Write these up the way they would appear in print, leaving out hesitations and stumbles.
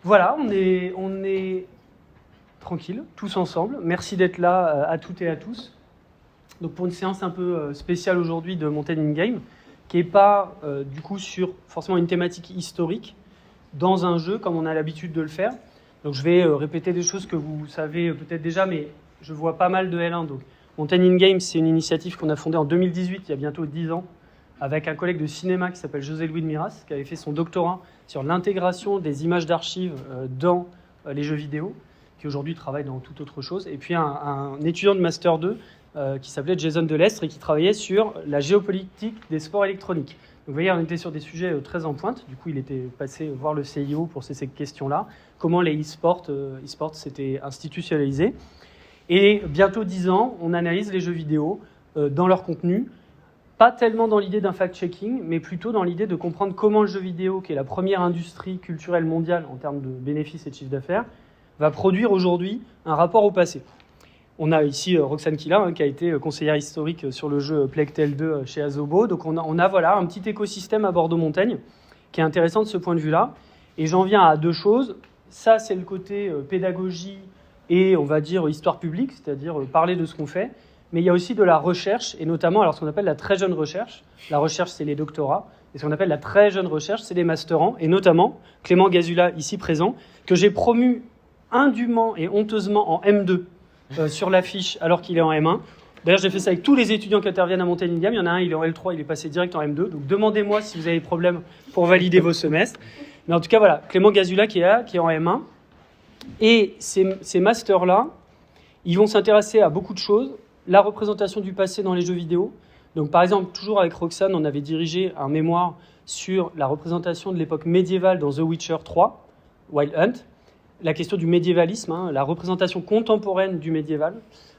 Voilà, on est tranquille, tous ensemble. Merci d'être là à toutes et à tous. Donc pour une séance un peu spéciale aujourd'hui de Mountain in Game, qui n'est pas du coup sur forcément une thématique historique dans un jeu comme on a l'habitude de le faire. Donc je vais répéter des choses que vous savez peut-être déjà, mais je vois pas mal de L1. Donc Mountain in Game, c'est une initiative qu'on a fondée en 2018, il y a bientôt 10 ans, avec un collègue de cinéma qui s'appelle José Luis de Miras, qui avait fait son doctorat sur l'intégration des images d'archives dans les jeux vidéo, qui aujourd'hui travaille dans toute autre chose. Et puis un étudiant de Master 2 qui s'appelait Jason Delestre et qui travaillait sur la géopolitique des sports électroniques. Donc vous voyez, on était sur des sujets très en pointe. Du coup, il était passé voir le CIO pour ces questions-là. Comment les e-sports s'étaient institutionnalisés. Et bientôt 10 ans, on analyse les jeux vidéo dans leur contenu, pas tellement dans l'idée d'un fact-checking, mais plutôt dans l'idée de comprendre comment le jeu vidéo, qui est la première industrie culturelle mondiale en termes de bénéfices et de chiffre d'affaires, va produire aujourd'hui un rapport au passé. On a ici Roxane Killa, qui a été conseillère historique sur le jeu Plague Tale 2 chez Asobo. Donc on a voilà, un petit écosystème à Bordeaux-Montaigne qui est intéressant de ce point de vue-là. Et j'en viens à deux choses. Ça, c'est le côté pédagogie et, on va dire, histoire publique, c'est-à-dire parler de ce qu'on fait. Mais il y a aussi de la recherche, et notamment alors, ce qu'on appelle la très jeune recherche. La recherche, c'est les doctorats. Et ce qu'on appelle la très jeune recherche, c'est les masterants. Et notamment, Clément Gazula, ici présent, que j'ai promu indûment et honteusement en M2 sur l'affiche alors qu'il est en M1. D'ailleurs, j'ai fait ça avec tous les étudiants qui interviennent à Mountain in Game. Il y en a un, il est en L3, il est passé direct en M2. Donc demandez-moi si vous avez des problèmes pour valider vos semestres. Mais en tout cas, voilà, Clément Gazula qui est là, qui est en M1. Et ces masters-là, ils vont s'intéresser à beaucoup de choses. La représentation du passé dans les jeux vidéo. Donc par exemple, toujours avec Roxane, on avait dirigé un mémoire sur la représentation de l'époque médiévale dans The Witcher 3, Wild Hunt. La question du médiévalisme, la représentation contemporaine du médiéval,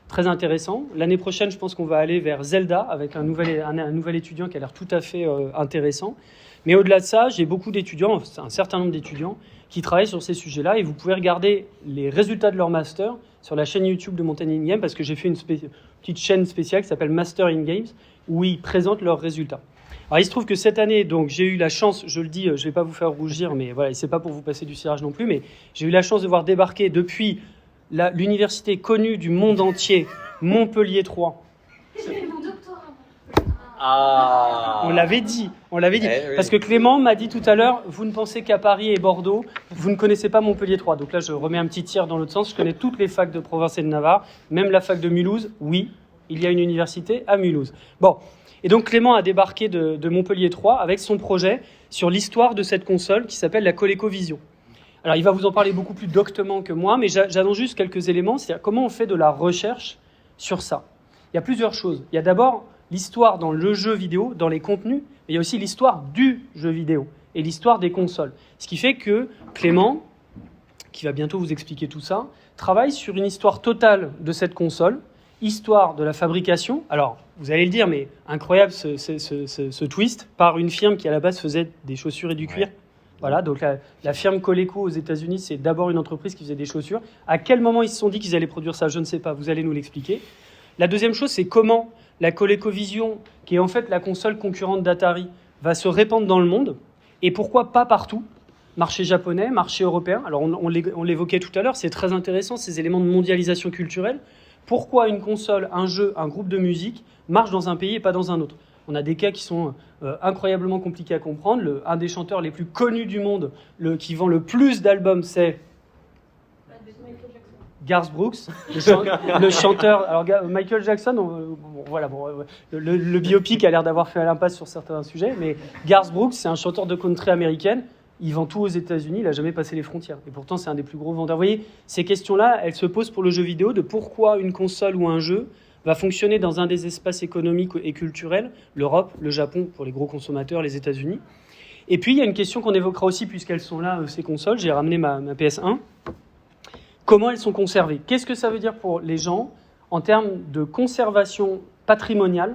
très intéressant. L'année prochaine, je pense qu'on va aller vers Zelda avec un nouvel étudiant qui a l'air tout à fait intéressant. Mais au-delà de ça, j'ai beaucoup d'étudiants, un certain nombre d'étudiants, qui travaillent sur ces sujets-là. Et vous pouvez regarder les résultats de leur master sur la chaîne YouTube de Mountain in Game, parce que j'ai fait une petite chaîne spéciale qui s'appelle Master in Games, où ils présentent leurs résultats. Alors, il se trouve que cette année, donc, j'ai eu la chance, je le dis, je ne vais pas vous faire rougir, mais voilà, c'est pas pour vous passer du cirage non plus, mais j'ai eu la chance de voir débarquer depuis l'université connue du monde entier, Montpellier 3. Ah. On l'avait dit. Oui. Parce que Clément m'a dit tout à l'heure, vous ne pensez qu'à Paris et Bordeaux, vous ne connaissez pas Montpellier 3. Donc là, je remets un petit tir dans l'autre sens. Je connais toutes les facs de Provence et de Navarre, même la fac de Mulhouse. Oui, il y a une université à Mulhouse. Bon. Et donc Clément a débarqué de Montpellier 3 avec son projet sur l'histoire de cette console qui s'appelle la ColecoVision. Alors il va vous en parler beaucoup plus doctement que moi, mais j'annonce juste quelques éléments, c'est-à-dire comment on fait de la recherche sur ça. Il y a plusieurs choses. Il y a d'abord l'histoire dans le jeu vidéo, dans les contenus, mais il y a aussi l'histoire du jeu vidéo et l'histoire des consoles. Ce qui fait que Clément, qui va bientôt vous expliquer tout ça, travaille sur une histoire totale de cette console, histoire de la fabrication. Alors, vous allez le dire, mais incroyable ce twist, par une firme qui à la base faisait des chaussures et du cuir. Ouais. Voilà, donc la firme Coleco aux États-Unis, c'est d'abord une entreprise qui faisait des chaussures. À quel moment ils se sont dit qu'ils allaient produire ça, je ne sais pas, vous allez nous l'expliquer. La deuxième chose, c'est comment la ColecoVision, qui est en fait la console concurrente d'Atari, va se répandre dans le monde, et pourquoi pas partout. Marché japonais, marché européen. Alors on l'évoquait tout à l'heure, c'est très intéressant, ces éléments de mondialisation culturelle. Pourquoi une console, un jeu, un groupe de musique marche dans un pays et pas dans un autre? On a des cas qui sont incroyablement compliqués à comprendre. Un des chanteurs les plus connus du monde, qui vend le plus d'albums, c'est Garth Brooks, le chanteur. Alors Michael Jackson, le biopic a l'air d'avoir fait l'impasse sur certains sujets, mais Garth Brooks, c'est un chanteur de country américaine. Il vend tout aux États-Unis, il n'a jamais passé les frontières. Et pourtant, c'est un des plus gros vendeurs. Vous voyez, ces questions-là, elles se posent pour le jeu vidéo de pourquoi une console ou un jeu va fonctionner dans un des espaces économiques et culturels, l'Europe, le Japon pour les gros consommateurs, les États-Unis. Et puis, il y a une question qu'on évoquera aussi, puisqu'elles sont là, ces consoles. J'ai ramené ma PS1. Comment elles sont conservées? Qu'est-ce que ça veut dire pour les gens en termes de conservation patrimoniale,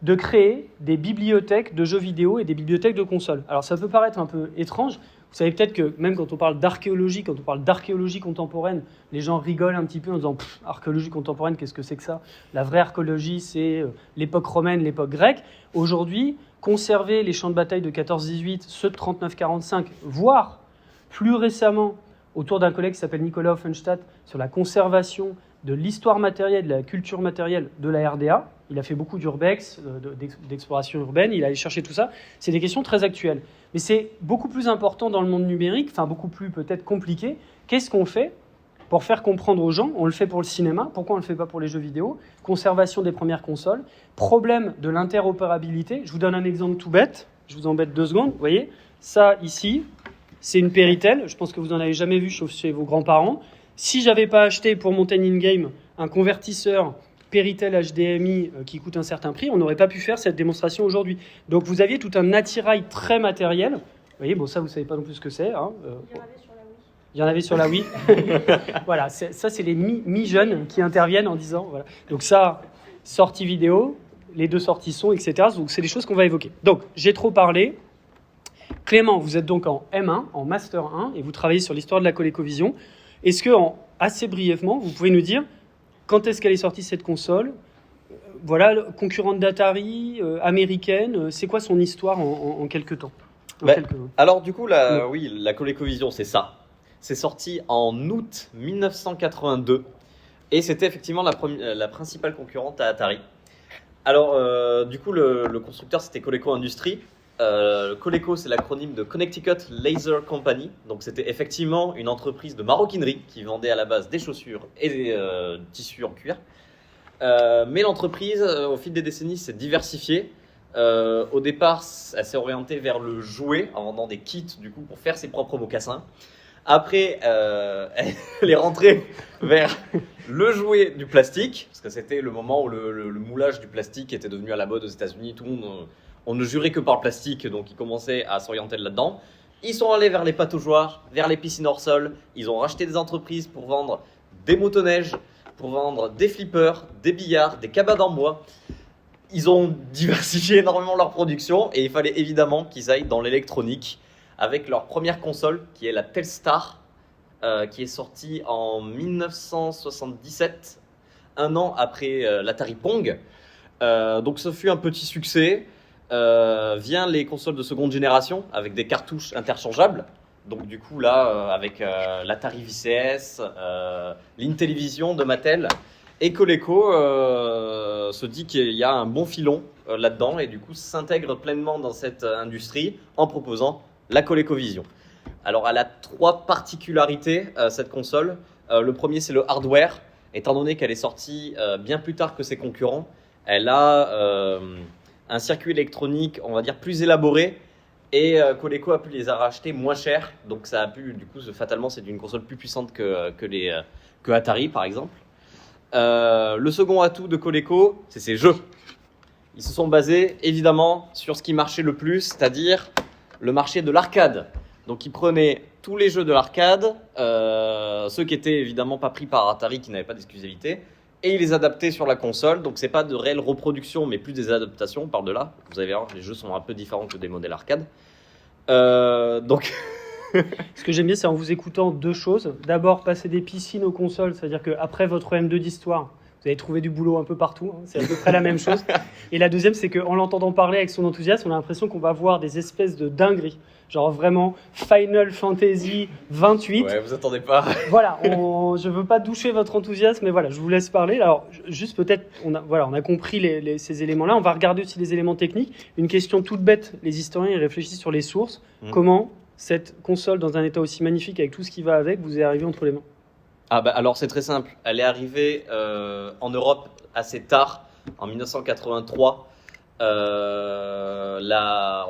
de créer des bibliothèques de jeux vidéo et des bibliothèques de consoles? Alors ça peut paraître un peu étrange. Vous savez peut-être que même quand on parle d'archéologie, contemporaine, les gens rigolent un petit peu en disant « archéologie contemporaine, qu'est-ce que c'est que ça ?» La vraie archéologie, c'est l'époque romaine, l'époque grecque. Aujourd'hui, conserver les champs de bataille de 14-18, ceux de 39-45, voire plus récemment autour d'un collègue qui s'appelle Nicolas Offenstadt sur la conservation de l'histoire matérielle, de la culture matérielle de la RDA. Il a fait beaucoup d'urbex, d'exploration urbaine, il a allé chercher tout ça. C'est des questions très actuelles. Mais c'est beaucoup plus important dans le monde numérique, enfin beaucoup plus peut-être compliqué. Qu'est-ce qu'on fait pour faire comprendre aux gens? On le fait pour le cinéma, pourquoi on ne le fait pas pour les jeux vidéo? Conservation des premières consoles, problème de l'interopérabilité. Je vous donne un exemple tout bête, je vous embête 2 secondes. Vous voyez, ça ici, c'est une Péritel. Je pense que vous n'en avez jamais vu chez vos grands-parents. Si je n'avais pas acheté pour Mountain In-Game un convertisseur Péritel HDMI qui coûte un certain prix, on n'aurait pas pu faire cette démonstration aujourd'hui. Donc vous aviez tout un attirail très matériel. Vous voyez, bon ça vous ne savez pas non plus ce que c'est. Hein. Il y en avait sur la Wii. Voilà, ça c'est les mi-jeunes qui interviennent en disant, voilà. Donc ça, sortie vidéo, les 2 sorties son, etc. Donc c'est des choses qu'on va évoquer. Donc j'ai trop parlé. Clément, vous êtes donc en M1, en Master 1, et vous travaillez sur l'histoire de la ColecoVision. Est-ce que, assez brièvement, vous pouvez nous dire quand est-ce qu'elle est sortie cette console? Voilà, concurrente d'Atari, américaine, c'est quoi son histoire en quelques temps? Alors du coup, oui, la ColecoVision, c'est ça. C'est sorti en août 1982 et c'était effectivement la principale concurrente à Atari. Alors, du coup, le constructeur, c'était Coleco Industries. Coleco, c'est l'acronyme de Connecticut Laser Company. Donc, c'était effectivement une entreprise de maroquinerie qui vendait à la base des chaussures et des tissus en cuir. Mais l'entreprise, au fil des décennies, s'est diversifiée. Au départ, elle s'est orientée vers le jouet en vendant des kits du coup, pour faire ses propres mocassins. Après, elle est rentrée vers le jouet du plastique, parce que c'était le moment où le moulage du plastique était devenu à la mode aux États-Unis. Tout le monde, on ne jurait que par le plastique, donc ils commençaient à s'orienter là-dedans. Ils sont allés vers les pataugeoires, vers les piscines hors sol. Ils ont racheté des entreprises pour vendre des motoneiges, pour vendre des flippers, des billards, des cabanes en bois. Ils ont diversifié énormément leur production et il fallait évidemment qu'ils aillent dans l'électronique avec leur première console qui est la Telstar, qui est sortie en 1977, un an après l'Atari Pong. Donc ce fut un petit succès. Vient les consoles de seconde génération avec des cartouches interchangeables. Donc du coup là, avec l'Atari VCS, l'Intellivision de Mattel, et Coleco se dit qu'il y a un bon filon là-dedans et du coup s'intègre pleinement dans cette industrie en proposant la ColecoVision. Alors elle a 3 particularités cette console. Le premier, c'est le hardware. Étant donné qu'elle est sortie bien plus tard que ses concurrents, elle a un circuit électronique, on va dire, plus élaboré. Et Coleco a pu les racheter moins cher. Donc ça a pu, du coup, fatalement, c'est une console plus puissante que Atari, par exemple. Le second atout de Coleco, c'est ses jeux. Ils se sont basés, évidemment, sur ce qui marchait le plus, c'est-à-dire le marché de l'arcade. Donc ils prenaient tous les jeux de l'arcade, ceux qui étaient évidemment pas pris par Atari, qui n'avaient pas d'exclusivité, et ils les adaptaient sur la console. Donc c'est pas de réelles reproductions, mais plus des adaptations. On parle de là. Vous allez voir, les jeux sont un peu différents que des modèles arcade. Donc ce que j'aime bien, c'est en vous écoutant 2 choses. D'abord, passer des piscines aux consoles, c'est-à-dire qu'après votre M2 d'histoire, vous allez trouver du boulot un peu partout, hein, c'est à peu près la même chose. Et la deuxième, c'est qu'en l'entendant parler avec son enthousiasme, on a l'impression qu'on va voir des espèces de dingueries. Genre vraiment Final Fantasy 28. Ouais, vous attendez pas. Voilà, je veux pas doucher votre enthousiasme, mais voilà, je vous laisse parler. Alors, juste peut-être, on a compris ces éléments-là. On va regarder aussi les éléments techniques. Une question toute bête, les historiens ils réfléchissent sur les sources. Comment cette console, dans un état aussi magnifique, avec tout ce qui va avec, vous est arrivée entre les mains? Alors c'est très simple. Elle est arrivée en Europe assez tard, en 1983. On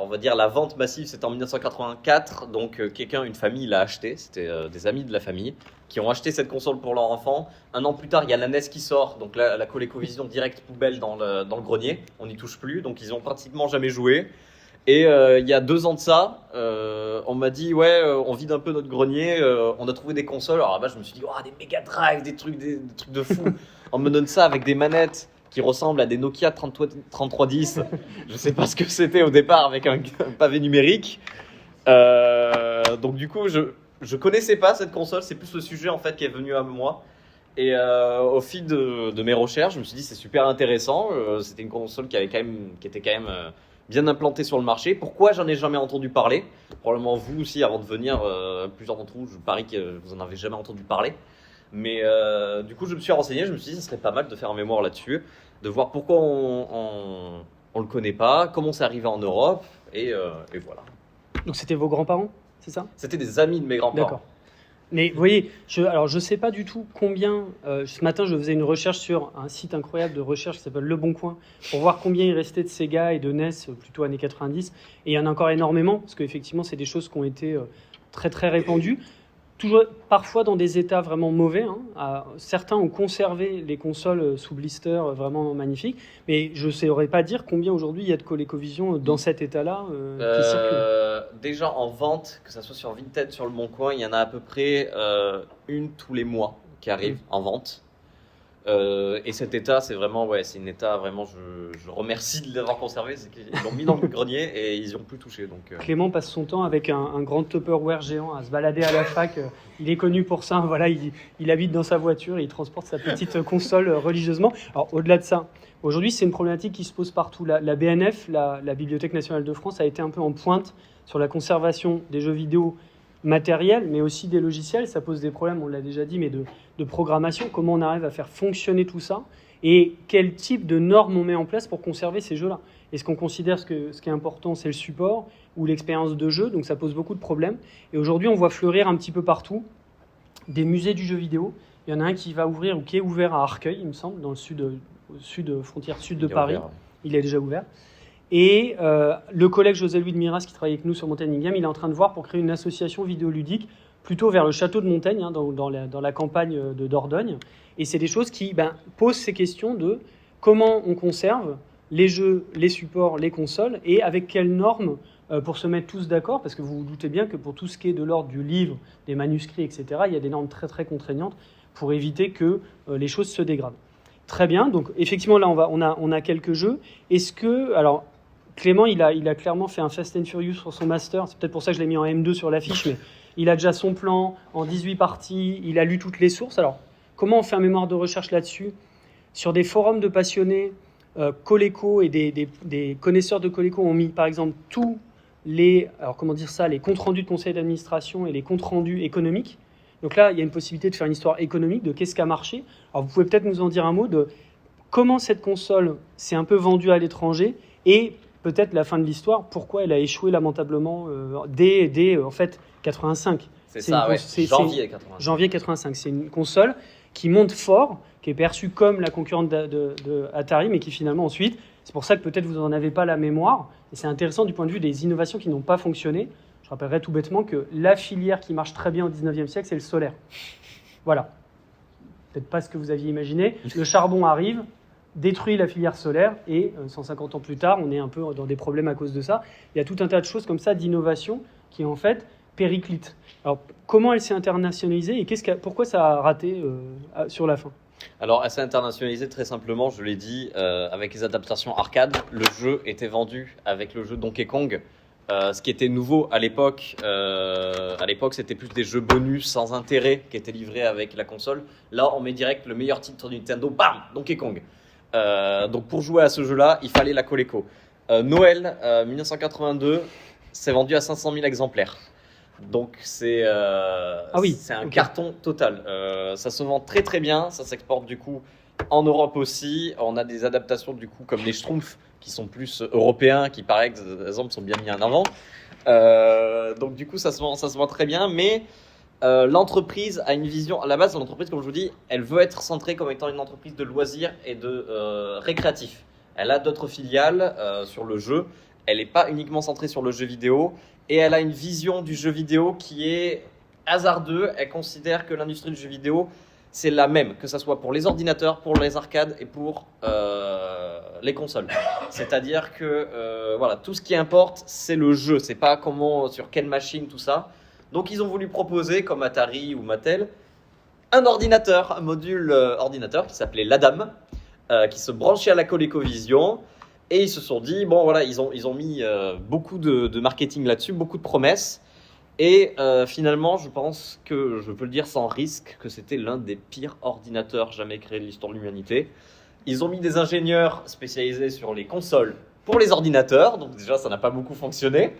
va dire la vente massive, c'était en 1984. Donc une famille l'a acheté. C'était des amis de la famille qui ont acheté cette console pour leur enfant. Un an plus tard, il y a la NES qui sort. Donc la ColecoVision direct poubelle dans le grenier. On n'y touche plus. Donc ils ont pratiquement jamais joué. Et il y a 2 ans de ça, on m'a dit on vide un peu notre grenier, on a trouvé des consoles. Alors là-bas, je me suis dit des Mega Drive, des trucs de fou. On me donne ça avec des manettes qui ressemblent à des Nokia 3310. Je sais pas ce que c'était au départ avec un pavé numérique. Donc du coup, je connaissais pas cette console. C'est plus le sujet en fait qui est venu à moi. Et au fil de mes recherches, je me suis dit c'est super intéressant. C'était une console qui était quand même bien implanté sur le marché. Pourquoi j'en ai jamais entendu parler? Probablement vous aussi, avant de venir, plusieurs d'entre vous, je parie que vous en avez jamais entendu parler. Mais du coup, je me suis renseigné, je me suis dit, ça serait pas mal de faire un mémoire là-dessus, de voir pourquoi on le connaît pas, comment c'est arrivé en Europe, et voilà. Donc c'était vos grands-parents, c'est ça? C'était des amis de mes grands-parents. D'accord. Mais vous voyez, alors je ne sais pas du tout combien. Ce matin, je faisais une recherche sur un site incroyable de recherche qui s'appelle Le Bon Coin pour voir combien il restait de Sega et de NES plutôt années 90. Et il y en a encore énormément parce qu'effectivement, c'est des choses qui ont été très très répandues. Toujours, parfois dans des états vraiment mauvais. Certains ont conservé les consoles sous blister vraiment magnifiques. Mais je ne saurais pas dire combien aujourd'hui il y a de ColecoVision dans cet état-là qui circulent. Déjà en vente, que ce soit sur Vinted, sur Le Bon Coin, il y en a à peu près une tous les mois qui arrive en vente. Et cet état, c'est vraiment, c'est un état vraiment, je remercie de l'avoir conservé, c'est qu'ils l'ont mis dans le grenier et ils n'y ont plus touché. Donc, Clément passe son temps avec un grand Tupperware géant à se balader à la fac. Il est connu pour ça. Voilà, il habite dans sa voiture et il transporte sa petite console religieusement. Alors, au-delà de ça, aujourd'hui, c'est une problématique qui se pose partout. La BNF, la Bibliothèque nationale de France, a été un peu en pointe sur la conservation des jeux vidéo matériels, mais aussi des logiciels. Ça pose des problèmes, on l'a déjà dit, mais de programmation. Comment on arrive à faire fonctionner tout ça et quel type de normes on met en place pour conserver ces jeux-là. Est-ce qu'on considère que ce qui est important, c'est le support ou l'expérience de jeu? Donc ça pose beaucoup de problèmes. Et aujourd'hui, on voit fleurir un petit peu partout des musées du jeu vidéo. Il y en a un qui va ouvrir ou qui est ouvert à Arcueil, il me semble, dans le frontière sud de Paris. Ouvert. Il est déjà ouvert. Et le collègue José-Louis de Miras, qui travaille avec nous sur Montaigne Game, il est en train de voir pour créer une association vidéoludique plutôt vers le château de Montaigne, dans la campagne de Dordogne. Et c'est des choses qui posent ces questions de comment on conserve les jeux, les supports, les consoles, et avec quelles normes pour se mettre tous d'accord, parce que vous vous doutez bien que pour tout ce qui est de l'ordre du livre, des manuscrits, etc., il y a des normes très très contraignantes pour éviter que les choses se dégradent. Très bien, donc effectivement là on a quelques jeux. Est-ce que, alors Clément il a clairement fait un Fast and Furious sur son master, c'est peut-être pour ça que je l'ai mis en M2 sur l'affiche, mais il a déjà son plan en 18 parties, il a lu toutes les sources. Alors comment on fait un mémoire de recherche là-dessus? Sur des forums de passionnés, Coleco et des connaisseurs de Coleco ont mis par exemple tous les comptes rendus de conseil d'administration et les comptes rendus économiques. Donc là, il y a une possibilité de faire une histoire économique de qu'est-ce qui a marché. Alors vous pouvez peut-être nous en dire un mot de comment cette console s'est un peu vendue à l'étranger et peut-être la fin de l'histoire, pourquoi elle a échoué lamentablement dès en fait 85. C'est ça, janvier 85. Janvier 85. C'est une console qui monte fort, qui est perçue comme la concurrente de Atari, mais qui finalement ensuite, c'est pour ça que peut-être vous n'en avez pas la mémoire, et c'est intéressant du point de vue des innovations qui n'ont pas fonctionné. Je rappellerai tout bêtement que la filière qui marche très bien au 19e siècle, c'est le solaire. Voilà. Peut-être pas ce que vous aviez imaginé. Le charbon arrive, détruit la filière solaire, et 150 ans plus tard, on est un peu dans des problèmes à cause de ça. Il y a tout un tas de choses comme ça, d'innovation, qui en fait périclitent. Alors, comment elle s'est internationalisée et pourquoi ça a raté sur la fin? Alors, elle s'est internationalisée très simplement, je l'ai dit, avec les adaptations arcade. Le jeu était vendu avec le jeu Donkey Kong. Ce qui était nouveau à l'époque, c'était plus des jeux bonus sans intérêt qui étaient livrés avec la console. Là, on met direct le meilleur titre de Nintendo, bam, Donkey Kong. Donc pour jouer à ce jeu-là, il fallait la Coleco. Noël 1982, c'est vendu à 500 000 exemplaires. Donc c'est un carton total. Ça se vend très très bien, ça s'exporte du coup en Europe aussi. On a des adaptations du coup comme les Schtroumpfs qui sont plus européens, qui par exemple sont bien mis en avant. Donc du coup ça se vend très bien, mais l'entreprise a une vision. À la base, l'entreprise, comme je vous dis, elle veut être centrée comme étant une entreprise de loisirs et de récréatif. Elle a d'autres filiales sur le jeu. Elle n'est pas uniquement centrée sur le jeu vidéo et elle a une vision du jeu vidéo qui est hasardeux. Elle considère que l'industrie du jeu vidéo, c'est la même, que ce soit pour les ordinateurs, pour les arcades et pour les consoles. C'est-à-dire que tout ce qui importe, c'est le jeu. C'est pas comment, sur quelle machine, tout ça. Donc ils ont voulu proposer, comme Atari ou Mattel, un module ordinateur qui s'appelait l'ADAM, qui se branchait à la ColecoVision. Et ils se sont dit, bon voilà, ils ont mis beaucoup de marketing là-dessus, beaucoup de promesses. Et finalement, je pense que je peux le dire sans risque, que c'était l'un des pires ordinateurs jamais créés de l'histoire de l'humanité. Ils ont mis des ingénieurs spécialisés sur les consoles pour les ordinateurs, donc déjà ça n'a pas beaucoup fonctionné.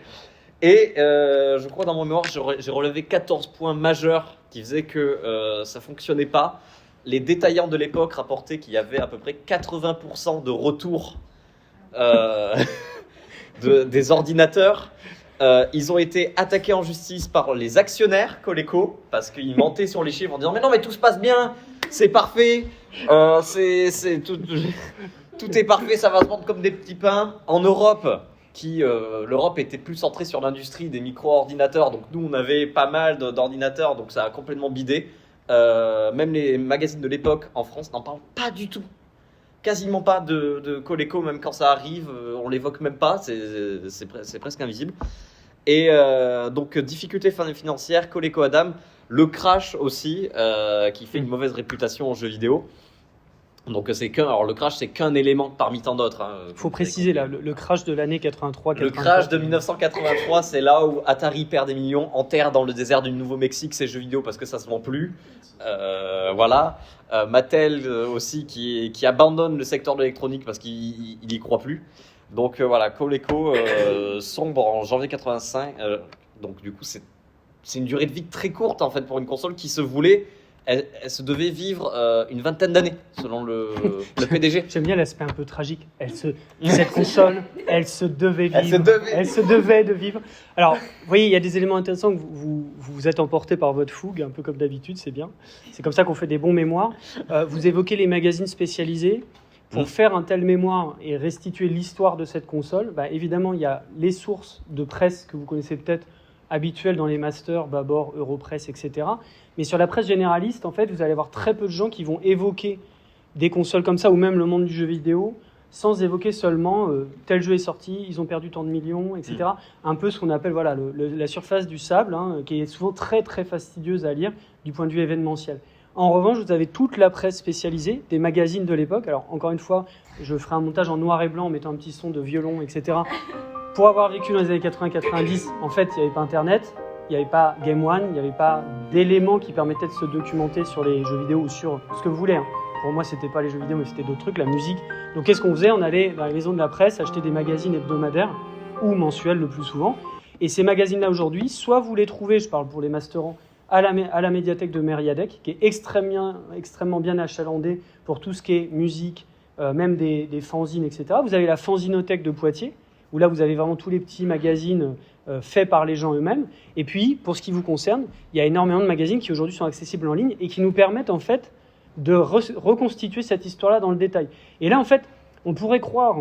Et je crois dans mon mémoire, j'ai relevé 14 points majeurs qui faisaient que ça ne fonctionnait pas. Les détaillants de l'époque rapportaient qu'il y avait à peu près 80% de retour des ordinateurs. Ils ont été attaqués en justice par les actionnaires Coleco parce qu'ils mentaient sur les chiffres en disant mais non mais tout se passe bien, c'est parfait, c'est tout est parfait, ça va se vendre comme des petits pains. En Europe, l'Europe était plus centrée sur l'industrie des micro-ordinateurs, donc nous on avait pas mal d'ordinateurs, donc ça a complètement bidé. Même les magazines de l'époque en France n'en parlent pas du tout. Quasiment pas de Coleco, même quand ça arrive, on l'évoque même pas, c'est presque invisible. Et donc, difficulté financière, Coleco Adam, le crash aussi, qui fait une mauvaise réputation en jeux vidéo. Donc, alors le crash, c'est qu'un élément parmi tant d'autres. Il faut préciser là, le crash de l'année 83. Le crash de 1983, c'est là où Atari perd des millions, enterre dans le désert du Nouveau-Mexique ses jeux vidéo parce que ça se vend plus. Voilà. Mattel aussi qui abandonne le secteur de l'électronique parce qu'il y croit plus. Donc voilà, Coleco sombre en janvier 85. Donc du coup, c'est une durée de vie très courte en fait pour une console qui se voulait. Elle se devait vivre une vingtaine d'années, selon le PDG. J'aime bien l'aspect un peu tragique. Cette console, elle se devait vivre. Elle se devait de vivre. Alors, vous voyez, il y a des éléments intéressants que vous êtes emporté par votre fougue, un peu comme d'habitude, c'est bien. C'est comme ça qu'on fait des bons mémoires. Vous évoquez les magazines spécialisés. Pour faire un tel mémoire et restituer l'histoire de cette console, évidemment, il y a les sources de presse que vous connaissez peut-être, habituelles dans les masters, Babor, Europresse, etc. Mais sur la presse généraliste, en fait, vous allez avoir très peu de gens qui vont évoquer des consoles comme ça, ou même le monde du jeu vidéo, sans évoquer seulement tel jeu est sorti, ils ont perdu tant de millions, etc. Un peu ce qu'on appelle la surface du sable, qui est souvent très très fastidieuse à lire du point de vue événementiel. En revanche, vous avez toute la presse spécialisée, des magazines de l'époque. Alors, encore une fois, je ferai un montage en noir et blanc en mettant un petit son de violon, etc. Pour avoir vécu dans les années 80-90, en fait, il n'y avait pas Internet, il n'y avait pas Game One, il n'y avait pas d'éléments qui permettaient de se documenter sur les jeux vidéo ou sur ce que vous voulez. Pour moi, c'était pas les jeux vidéo, mais c'était d'autres trucs, la musique. Donc, qu'est-ce qu'on faisait ? On allait dans les maisons de la presse acheter des magazines hebdomadaires ou mensuels le plus souvent. Et ces magazines-là, aujourd'hui, soit vous les trouvez, je parle pour les masterants, à la médiathèque de Mériadec, qui est extrêmement bien achalandée pour tout ce qui est musique, même des fanzines, etc. Vous avez la fanzinothèque de Poitiers, où là, vous avez vraiment tous les petits magazines faits par les gens eux-mêmes. Et puis, pour ce qui vous concerne, il y a énormément de magazines qui aujourd'hui sont accessibles en ligne et qui nous permettent en fait de reconstituer cette histoire-là dans le détail. Et là, en fait, on pourrait croire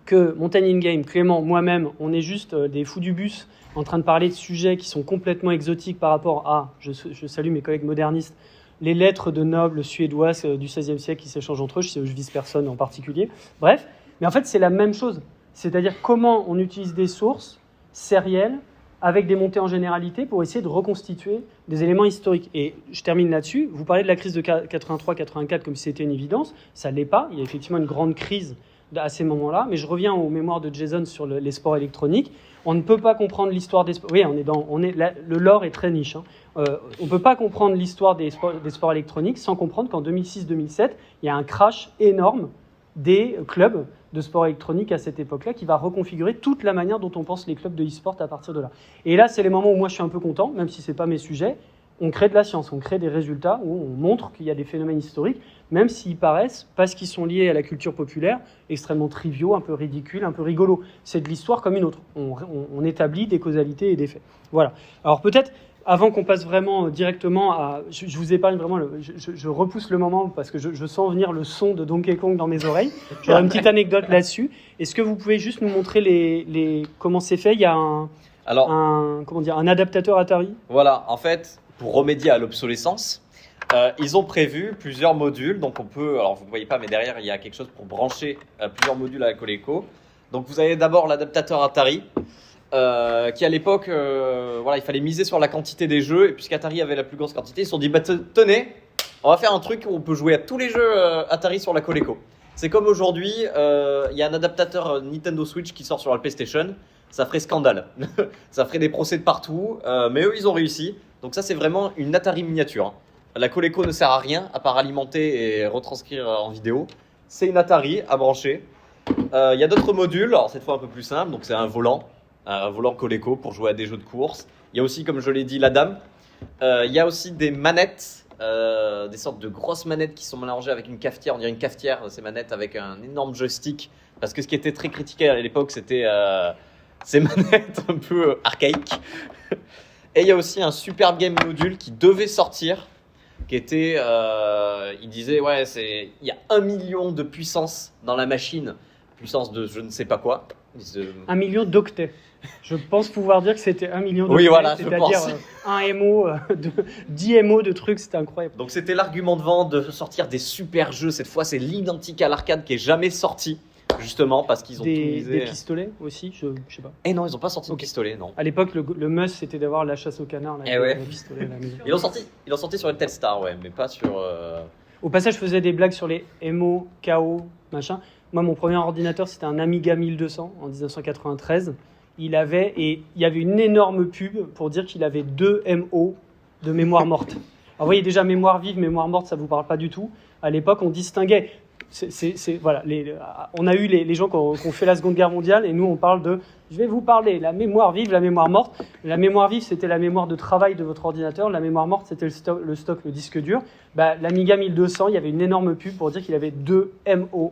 que Mountain in Game, Clément, moi-même, on est juste des fous du bus en train de parler de sujets qui sont complètement exotiques par rapport à, je salue mes collègues modernistes, les lettres de nobles suédoises du XVIe siècle qui s'échangent entre eux, je vise personne en particulier. Bref, mais en fait, c'est la même chose. C'est-à-dire comment on utilise des sources sérielles avec des montées en généralité pour essayer de reconstituer des éléments historiques. Et je termine là-dessus. Vous parlez de la crise de 83-84 comme si c'était une évidence. Ça ne l'est pas. Il y a effectivement une grande crise à ces moments-là. Mais je reviens aux mémoires de Jason sur les sports électroniques. On ne peut pas comprendre l'histoire des sports. Oui, le lore est très niche. On ne peut pas comprendre l'histoire des sports électroniques sans comprendre qu'en 2006-2007, il y a un crash énorme des clubs de sport électronique à cette époque-là qui va reconfigurer toute la manière dont on pense les clubs de e-sport à partir de là. Et là, c'est les moments où moi je suis un peu content, même si ce n'est pas mes sujets. On crée de la science, on crée des résultats où on montre qu'il y a des phénomènes historiques, même s'ils paraissent, parce qu'ils sont liés à la culture populaire, extrêmement triviaux, un peu ridicules, un peu rigolos. C'est de l'histoire comme une autre. On établit des causalités et des faits. Voilà. Alors peut-être, avant qu'on passe vraiment directement à... Je vous épargne vraiment, je repousse le moment parce que je sens venir le son de Donkey Kong dans mes oreilles. J'aurais une petite anecdote là-dessus. Est-ce que vous pouvez juste nous montrer comment c'est fait ? Il y a un adaptateur Atari. Voilà, en fait, pour remédier à l'obsolescence, ils ont prévu plusieurs modules. Donc on peut, alors vous ne voyez pas, mais derrière il y a quelque chose pour brancher plusieurs modules à la Coleco. Donc vous avez d'abord l'adaptateur Atari. Qui à l'époque, il fallait miser sur la quantité des jeux, et puisqu'Atari avait la plus grosse quantité, ils se sont dit tenez, on va faire un truc où on peut jouer à tous les jeux Atari sur la Coleco. C'est comme aujourd'hui, il y a un adaptateur Nintendo Switch qui sort sur la PlayStation, ça ferait scandale, ça ferait des procès de partout, mais eux ils ont réussi. Donc ça c'est vraiment une Atari miniature. La Coleco ne sert à rien à part alimenter et retranscrire en vidéo. C'est une Atari à brancher. Il y a d'autres modules, alors cette fois un peu plus simple, donc c'est un volant Coleco pour jouer à des jeux de course. Il y a aussi, comme je l'ai dit, la dame. Il y a aussi des manettes, des sortes de grosses manettes qui sont mélangées avec une cafetière, on dirait une cafetière, ces manettes avec un énorme joystick. Parce que ce qui était très critiqué à l'époque, c'était ces manettes un peu archaïques. Et il y a aussi un super game module qui devait sortir, qui était, il disait, ouais, il y a 1 million de puissance dans la machine, puissance de je ne sais pas quoi. 1 million d'octets. Je pense pouvoir dire que c'était 1 million d'octets, oui, voilà, c'est-à-dire un MO, 10 MO de trucs, c'était incroyable. Donc c'était l'argument de vente de sortir des super jeux. Cette fois, c'est l'identique à l'arcade qui est jamais sorti, justement parce qu'ils ont tout misé. Des pistolets aussi, je sais pas. Eh non, ils ont pas sorti de pistolet, non. À l'époque, le must c'était d'avoir la chasse au canard, là, ouais. les pistolets à la maison. Ils l'ont sorti sur une Telstar, ouais, mais pas sur. Au passage, je faisais des blagues sur les MO, KO, machin. Moi, mon premier ordinateur, c'était un Amiga 1200 en 1993. Il y avait une énorme pub pour dire qu'il avait 2 MO de mémoire morte. Alors, vous voyez déjà, mémoire vive, mémoire morte, ça vous parle pas du tout. À l'époque, on distinguait. Voilà, on a eu les gens qui ont fait la Seconde Guerre mondiale et nous, on parle de. Je vais vous parler la mémoire vive, la mémoire morte. La mémoire vive, c'était la mémoire de travail de votre ordinateur. La mémoire morte, c'était le disque dur. L'Amiga 1200, il y avait une énorme pub pour dire qu'il avait 2 MO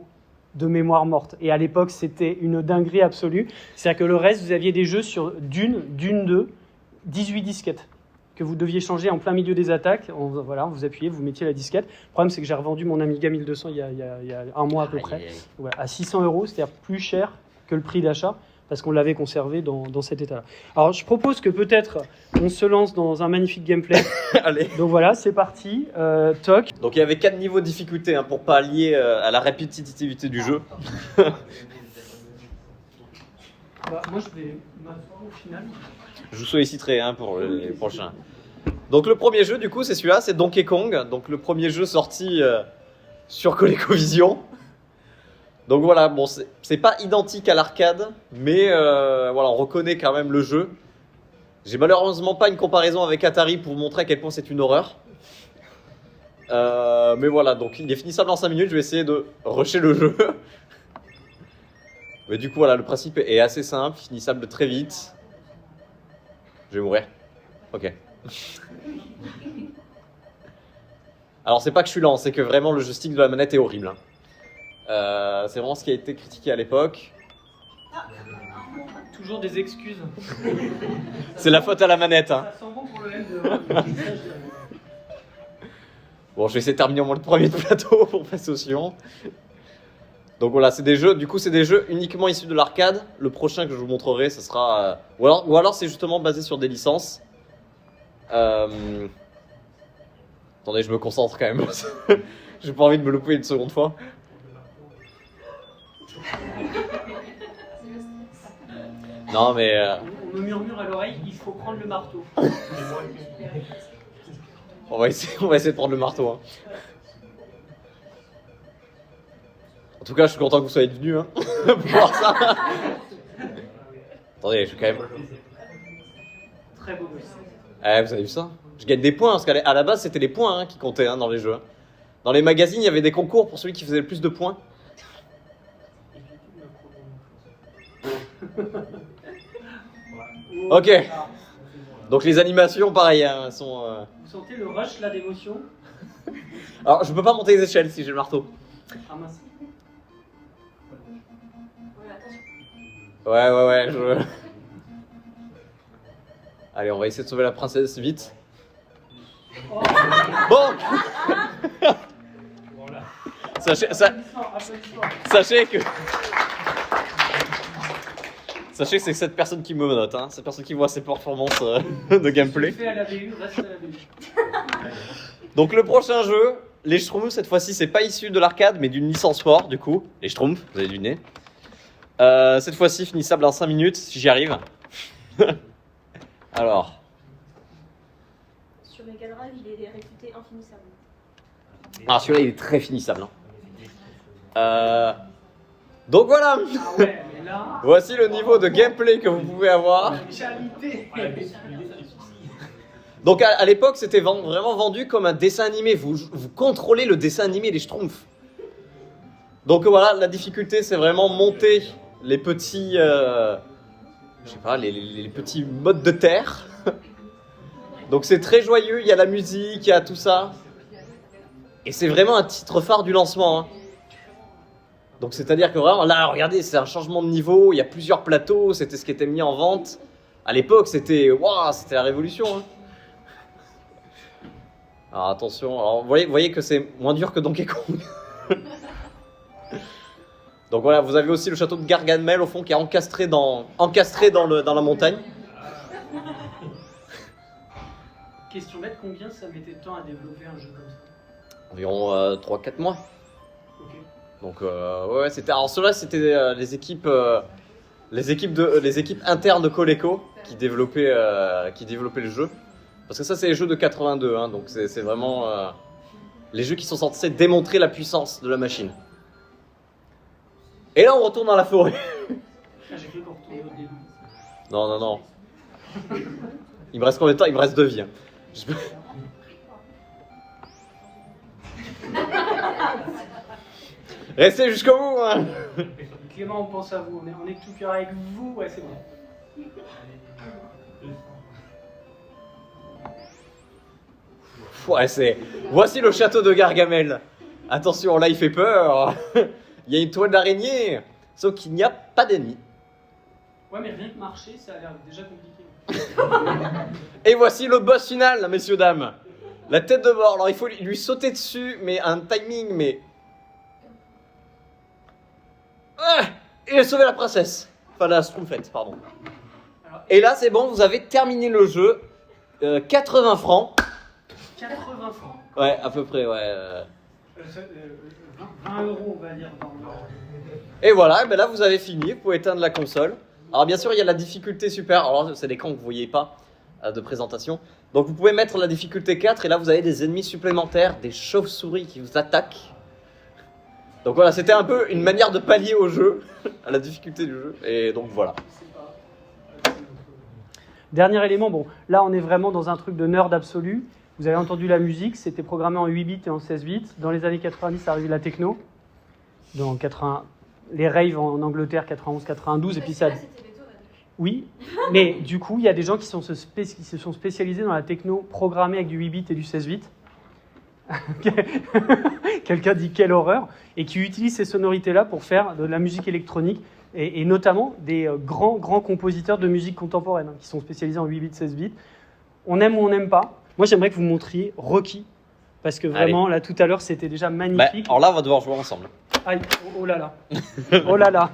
de mémoire morte. Et à l'époque, c'était une dinguerie absolue. C'est-à-dire que le reste, vous aviez des jeux sur Dune 2, 18 disquettes que vous deviez changer en plein milieu des attaques. Voilà, vous appuyez, vous mettiez la disquette. Le problème, c'est que j'ai revendu mon Amiga 1200 il y a un mois à peu près. Voilà, à 600 €, c'est-à-dire plus cher que le prix d'achat, parce qu'on l'avait conservé dans cet état-là. Alors, je propose que peut-être on se lance dans un magnifique gameplay. Allez. Donc voilà, c'est parti. Toc. Donc il y avait 4 niveaux de difficulté pour pallier à la répétitivité du jeu. Moi, je vais m'asseoir au final. Je vous solliciterai pour les prochains. Donc le premier jeu, du coup, c'est celui-là, c'est Donkey Kong. Donc le premier jeu sorti sur ColecoVision. Donc voilà, bon, c'est pas identique à l'arcade, mais voilà, on reconnaît quand même le jeu. J'ai malheureusement pas une comparaison avec Atari pour vous montrer à quel point c'est une horreur. Mais voilà, donc il est finissable en 5 minutes, je vais essayer de rusher le jeu. Mais du coup, voilà, le principe est assez simple, finissable très vite. Je vais mourir. Ok. Alors, c'est pas que je suis lent, c'est que vraiment le joystick de la manette est horrible. C'est vraiment ce qui a été critiqué à l'époque. Toujours des excuses. C'est la faute à la manette. Ça sent bon pour le M de... Bon, je vais essayer de terminer au moins le premier de plateau pour passer au suivant. Donc voilà, c'est des jeux uniquement issus de l'arcade. Le prochain que je vous montrerai, ce sera... Ou alors c'est justement basé sur des licences. Attendez, je me concentre quand même. J'ai pas envie de me louper une seconde fois. Non mais... On me murmure à l'oreille, il faut prendre le marteau. On va essayer de prendre le marteau. Hein. En tout cas, je suis content que vous soyez venus pour voir ça. Attendez, je suis quand même... Très beau aussi. Vous avez vu ça? Je gagne des points, parce qu'à la base, c'était les points qui comptaient dans les jeux. Dans les magazines, il y avait des concours pour celui qui faisait le plus de points. Ok. Donc les animations, pareil, sont... Vous sentez le rush là d'émotion? Alors, je peux pas monter les échelles si j'ai le marteau. Ah mince. Ouais, Allez, on va essayer de sauver la princesse vite. Oh. Bon. Voilà. Sachez que c'est cette personne qui me note, cette personne qui voit ses performances de gameplay. Fait à la BU, reste à la BU. Donc le prochain jeu, les Schtroumpfs, cette fois-ci, c'est pas issu de l'arcade, mais d'une licence forte, du coup. Les Schtroumpfs, vous avez deviné. Cette fois-ci, finissable en 5 minutes, si j'y arrive. Alors. Sur Mega Drive, il est réputé infinissable. Ah, celui-là, il est très finissable. Donc voilà. Ah ouais, mais là... Voici le niveau de gameplay que vous pouvez avoir. Qualité. Donc à l'époque, c'était vraiment vendu comme un dessin animé. Vous contrôlez le dessin animé des Schtroumpfs. Donc voilà, la difficulté, c'est vraiment monter les petits, je sais pas, les petits modes de terre. Donc c'est très joyeux, il y a la musique, il y a tout ça. Et c'est vraiment un titre phare du lancement. Hein. Donc c'est-à-dire que vraiment, là, regardez, c'est un changement de niveau, il y a plusieurs plateaux, c'était ce qui était mis en vente. À l'époque, c'était c'était la révolution. Hein. Alors attention, alors, vous voyez que c'est moins dur que Donkey Kong. Donc voilà, vous avez aussi le château de Gargamel au fond qui est encastré dans la montagne. Question bête, combien ça mettait de temps à développer un jeu comme ça? Environ 3-4 mois. Ok. Donc ouais, c'était alors ceux-là c'était les équipes internes de Coleco qui développaient le jeu. Parce que ça c'est les jeux de 82 hein, donc c'est vraiment les jeux qui sont censés démontrer la puissance de la machine. Et là on retourne dans la forêt. Ah, j'ai cru qu'on retournait au début. Non. Il me reste combien de temps? Il me reste 2 vies. Hein. Restez jusqu'au bout hein. Clément, on pense à vous, on est tout cœur avec vous, ouais c'est bon. Ouais, voici le château de Gargamel. Attention, là il fait peur. Il y a une toile d'araignée, sauf qu'il n'y a pas d'ennemis. Ouais, mais rien que marcher, ça a l'air déjà compliqué. Et voici le boss final, messieurs, dames. La tête de mort. Alors il faut lui sauter dessus, mais un timing, mais... Ah, il a sauvé la princesse. Enfin, la Schtroumpfette, pardon. Et là, c'est bon, vous avez terminé le jeu. 80 francs. 80 francs. Ouais, à peu près, ouais. 20 euros, on va dire. Et voilà, ben là, vous avez fini. Vous pouvez éteindre la console. Alors, bien sûr, il y a la difficulté super. Alors, c'est l'écran que vous ne voyez pas de présentation. Donc, vous pouvez mettre la difficulté 4. Et là, vous avez des ennemis supplémentaires, des chauves-souris qui vous attaquent. Donc voilà, c'était un peu une manière de pallier au jeu, à la difficulté du jeu, et donc voilà. Dernier élément, bon, là on est vraiment dans un truc de nerd absolu. Vous avez entendu la musique, c'était programmé en 8 bits et en 16 bits. Dans les années 90, arrive la techno. Dans les raves en Angleterre, 91, 92, et puis ça... Oui, mais du coup, il y a des gens qui se sont spécialisés dans la techno programmée avec du 8 bits et du 16 bits. Quelqu'un dit quelle horreur, et qui utilise ces sonorités-là pour faire de la musique électronique, et notamment des grands compositeurs de musique contemporaine, qui sont spécialisés en 8 bits, 16 bits. On aime ou on n'aime pas. Moi, j'aimerais que vous montriez Rocky, parce que vraiment, là, tout à l'heure, c'était déjà magnifique. Alors là, on va devoir jouer ensemble. Aïe, oh là là. Oh là là.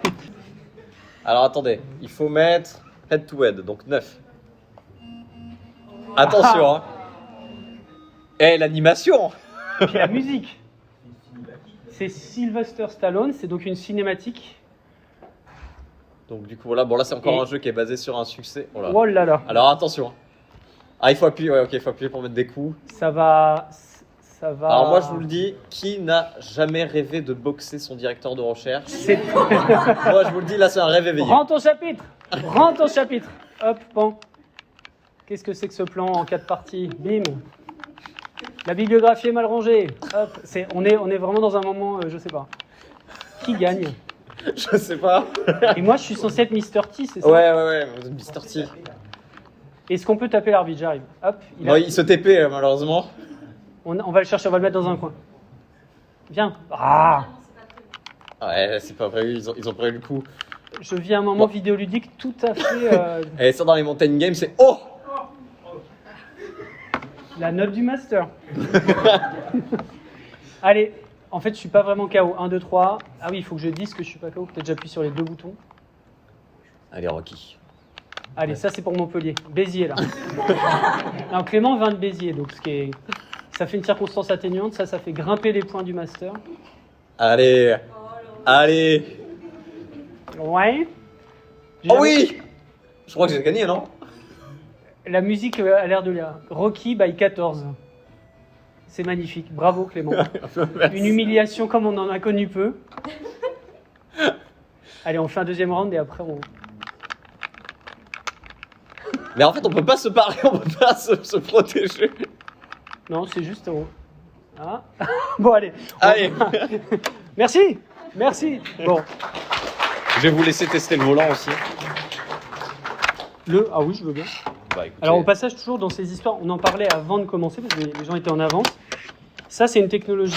Alors attendez, il faut mettre head to head, donc 9. Attention, hein. Et l'animation. Puis la musique. C'est Sylvester Stallone, c'est donc une cinématique. Donc du coup, voilà, bon là c'est encore un jeu qui est basé sur un succès. Oh là. Oh là là. Alors attention. Ah, il faut appuyer, ouais, ok, il faut appuyer pour mettre des coups. Ça va... Alors moi je vous le dis, qui n'a jamais rêvé de boxer son directeur de recherche? Moi je vous le dis, là c'est un rêve éveillé. Rends ton chapitre. Rends ton chapitre. Hop, pan. Qu'est-ce que c'est que ce plan en 4 parties? Bim. La bibliographie est mal rangée. Hop. On est vraiment dans un moment, je sais pas. Qui gagne? Je sais pas. Et moi je suis censé être Mr. T, c'est ça? Ouais, vous êtes Mr. T. Est-ce qu'on peut taper l'arbitre? J'arrive. Hop. Il se TP malheureusement. On va le chercher, on va le mettre dans un coin. Viens. Ah. Ouais, c'est pas prévu, ils ont prévu le coup. Je vis un moment vidéoludique tout à fait... Et ça dans les Mountain Games, c'est oh. La note du master. Allez, en fait, je suis pas vraiment KO. 1, 2, 3. Ah oui, il faut que je dise que je suis pas KO. Peut-être j'appuie sur les 2 boutons. Allez, Rocky. Allez, ça c'est pour Montpellier. Béziers, là. Non, Clément vient de Béziers, donc ça fait une circonstance atténuante. Ça fait grimper les points du master. Allez. Allez. Ouais. Oh oui. Je crois que j'ai gagné, non? La musique a l'air de lire. Rocky by 14. C'est magnifique. Bravo Clément. Une humiliation comme on en a connu peu. Allez, on fait un deuxième round et après on... Mais en fait, on peut pas se parler, on peut pas se protéger. Non, c'est juste... Ah. Bon, allez. Allez. Merci. Merci. Bon, Je vais vous laisser tester le volant aussi. ah oui, je veux bien. Bah, écoutez, Alors au passage, toujours dans ces histoires, on en parlait avant de commencer parce que les gens étaient en avance. Ça, c'est une technologie.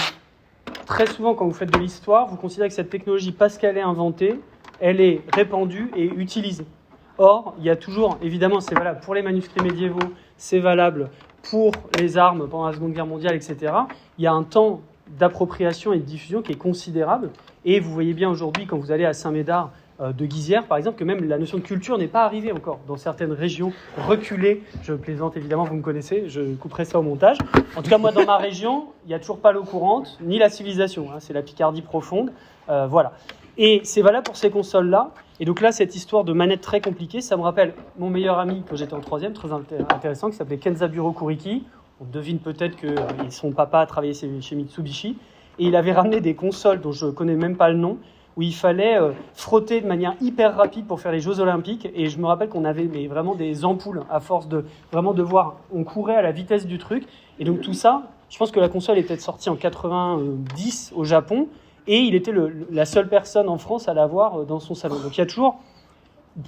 Très souvent, quand vous faites de l'histoire, vous considérez que cette technologie, parce qu'elle est inventée, elle est répandue et utilisée. Or, il y a toujours, évidemment, c'est valable pour les manuscrits médiévaux, c'est valable pour les armes pendant la Seconde Guerre mondiale, etc. Il y a un temps d'appropriation et de diffusion qui est considérable. Et vous voyez bien aujourd'hui, quand vous allez à Saint-Médard de Guizière, par exemple, que même la notion de culture n'est pas arrivée encore dans certaines régions reculées. Je plaisante évidemment, vous me connaissez, je couperai ça au montage. En tout cas, moi, dans ma région, il n'y a toujours pas l'eau courante, ni la civilisation. Hein, c'est la Picardie profonde. Voilà. Et c'est valable pour ces consoles-là. Et donc là, cette histoire de manette très compliquée, ça me rappelle mon meilleur ami quand j'étais en troisième, très intéressant, qui s'appelait Kenzaburo Kuriki. On devine peut-être que son papa a travaillé chez Mitsubishi. Et il avait ramené des consoles dont je ne connais même pas le nom, où il fallait frotter de manière hyper rapide pour faire les Jeux Olympiques. Et je me rappelle qu'on avait vraiment des ampoules à force de vraiment de voir. On courait à la vitesse du truc. Et donc tout ça, je pense que la console est peut-être sortie en 90 au Japon. Et il était la seule personne en France à l'avoir dans son salon. Donc il y a toujours,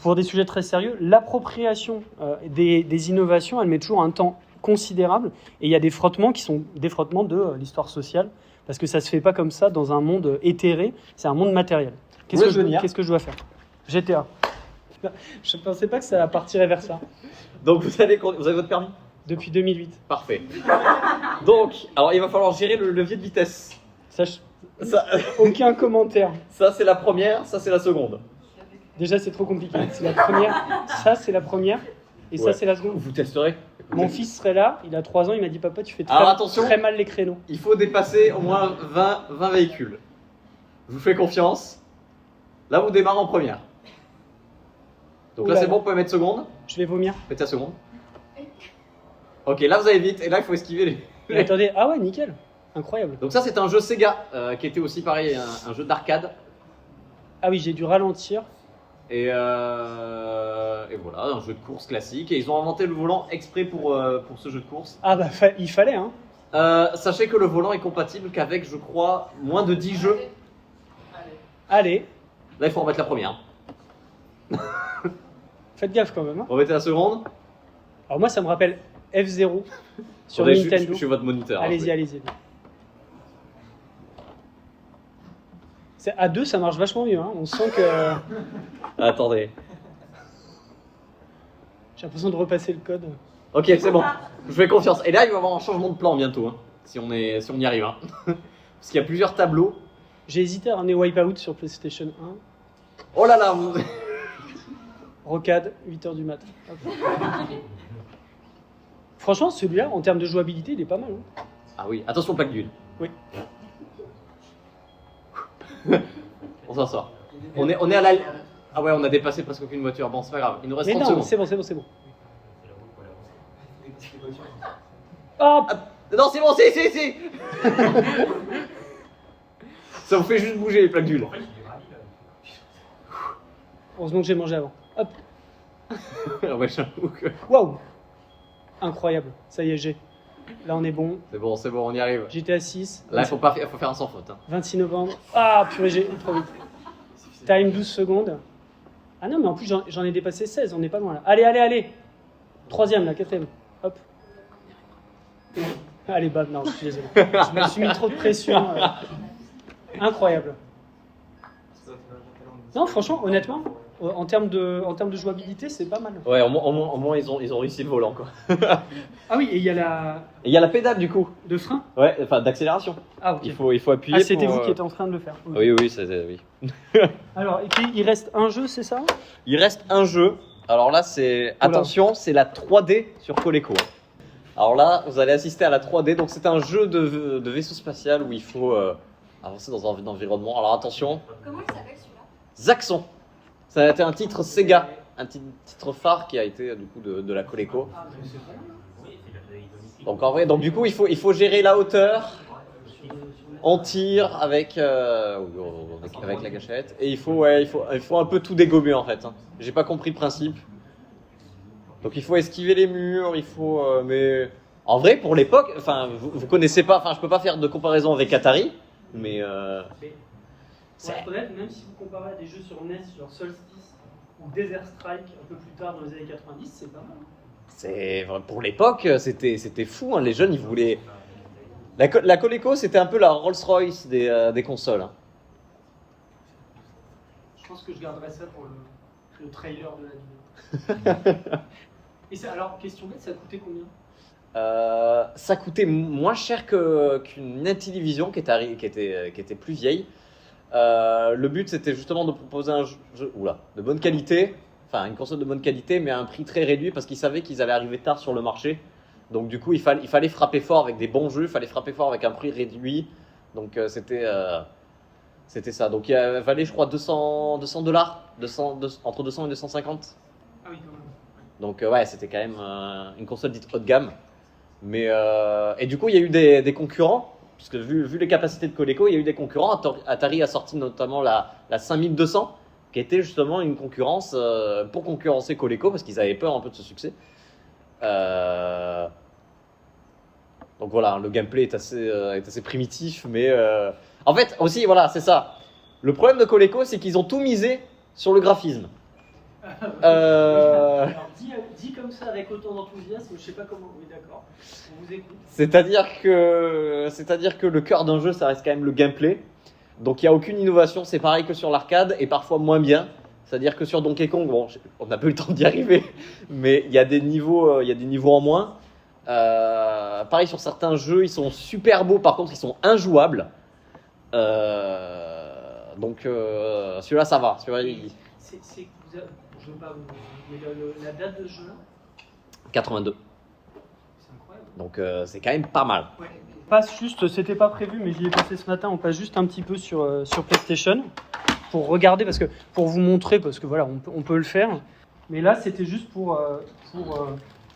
pour des sujets très sérieux, l'appropriation des innovations, elle met toujours un temps considérable. Et il y a des frottements qui sont des frottements de l'histoire sociale. Parce que ça ne se fait pas comme ça dans un monde éthéré, c'est un monde matériel. Qu'est-ce que je dois faire? GTA. Je ne pensais pas que ça partirait vers ça. Donc vous avez votre permis? Depuis 2008. Parfait. Donc, alors il va falloir gérer le levier de vitesse. Aucun commentaire. Ça c'est la première, ça c'est la seconde. Déjà c'est trop compliqué. C'est la première, ça c'est la première, et ça c'est la seconde. Vous testerez? Mon fils serait là, il a 3 ans, il m'a dit papa tu fais très mal les créneaux. Il faut dépasser au moins 20 véhicules. Je vous fais confiance. Là vous démarrez en première. Donc là c'est bon, vous pouvez mettre seconde. Je vais vomir. Mettez la seconde. Ok, là vous allez vite, et là il faut esquiver les... Mais attendez, ah ouais nickel, incroyable. Donc ça c'est un jeu Sega, qui était aussi pareil, un jeu d'arcade. Ah oui, j'ai dû ralentir. Et voilà, un jeu de course classique. Et ils ont inventé le volant exprès pour ce jeu de course. Ah bah il fallait hein. Sachez que le volant est compatible qu'avec, je crois, moins de 10 jeux. Allez. Là il faut remettre la première. Faites gaffe quand même. Hein. Remettez la seconde. Alors moi ça me rappelle F0 sur Attendez, Nintendo. je suis votre moniteur. Allez-y, allez-y. À 2 ça marche vachement mieux. Hein. On sent que... Attendez. J'ai l'impression de repasser le code. Ok, c'est bon. Je vous fais confiance. Et là, il va y avoir un changement de plan bientôt, hein, si on y arrive. Hein. Parce qu'il y a plusieurs tableaux. J'ai hésité à ramener Wipeout sur PlayStation 1. Oh là là Rocade, 8h du mat. Hop. Franchement, celui-là, en termes de jouabilité, il est pas mal. Hein. Ah oui, attention plaque d'huile. Oui. On s'en sort. On est à la... Ah ouais, on a dépassé presque aucune voiture. Bon, c'est pas grave. Il nous reste 30 secondes. C'est bon. Oh non, c'est bon, si Ça vous fait juste bouger les plaques d'huile. Heureusement que j'ai mangé avant. Hop. Ouais, j'avoue que... Waouh. Incroyable. Ça y est, j'ai. Là, on est bon. C'est bon, on y arrive. J'étais à 6. Là, il faut faire un sans faute. Hein. 26 novembre. Ah, purée, j'ai trop vite. Time 12 secondes. Ah non, mais en plus, j'en ai dépassé 16. On n'est pas loin là. Allez. Troisième, là, quatrième. Hop. Allez, bam, non, je suis désolé. Je me suis mis trop de pression. Incroyable. Non, franchement, honnêtement, en termes de jouabilité, c'est pas mal. Ouais, au moins ils ont réussi le volant, quoi. Ah oui, et il y a la pédale, du coup. De frein. Ouais, enfin d'accélération. Ah ok. Il faut appuyer. Ah, c'était vous qui étiez en train de le faire. Okay. Oui, c'était... Oui. Alors, et puis, il reste un jeu, c'est ça? Il reste un jeu. Alors là, c'est... Attention, c'est la 3D sur Coleco. Alors là, vous allez assister à la 3D. Donc c'est un jeu de vaisseau spatial où il faut avancer dans un environnement. Alors attention. Comment il s'appelle celui-là? Zaxxon. Ça a été un titre Sega, un titre phare qui a été du coup de la Coleco. Donc en vrai, du coup il faut gérer la hauteur. On tire avec la gâchette et il faut un peu tout dégommer en fait. Hein. J'ai pas compris le principe. Donc il faut esquiver les murs, mais en vrai pour l'époque, enfin vous connaissez pas, enfin je peux pas faire de comparaison avec Atari, mais Pour être honnête, même si vous comparez à des jeux sur NES, genre Solstice ou Desert Strike un peu plus tard dans les années 90, c'est pas mal. Pour l'époque, c'était fou. Hein. Les jeunes, ils voulaient. La Coleco, c'était un peu la Rolls-Royce des consoles. Hein. Je pense que je garderai ça pour le trailer de la vidéo. Et ça, alors, question bête, ça a coûté combien? Ça coûtait moins cher qu'une Intellivision qui était plus vieille. Le but, c'était justement de proposer un jeu de bonne qualité, enfin une console de bonne qualité, mais à un prix très réduit parce qu'ils savaient qu'ils allaient arriver tard sur le marché. Donc du coup, il fallait frapper fort avec des bons jeux, il fallait frapper fort avec un prix réduit. Donc c'était ça. Donc il valait, je crois, $200, entre 200 et 250. Ah oui, quand même. Donc ouais, c'était quand même une console dite haut de gamme. Mais et du coup, il y a eu des concurrents. Parce que vu les capacités de Coleco, il y a eu des concurrents. Atari a sorti notamment la 5200, qui était justement une concurrence pour concurrencer Coleco, parce qu'ils avaient peur un peu de ce succès. Donc voilà, le gameplay est assez primitif, mais en fait aussi, voilà, c'est ça. Le problème de Coleco, c'est qu'ils ont tout misé sur le graphisme. Alors, dit comme ça avec autant d'enthousiasme, je sais pas comment. Oui, d'accord. On vous écoute. C'est-à-dire que le cœur d'un jeu, ça reste quand même le gameplay. Donc il n'y a aucune innovation, c'est pareil que sur l'arcade et parfois moins bien. C'est-à-dire que sur Donkey Kong, bon, on n'a pas eu le temps d'y arriver, mais il y a des niveaux en moins. Pareil sur certains jeux, ils sont super beaux, par contre ils sont injouables. Donc celui-là ça va. Je veux pas vous. Mais la date de jeu là 82. C'est incroyable. Donc c'est quand même pas mal. Ouais. On passe juste, c'était pas prévu, mais j'y ai passé ce matin. On passe juste un petit peu sur PlayStation pour regarder, pour vous montrer, parce que voilà, on peut le faire. Mais là, c'était juste pour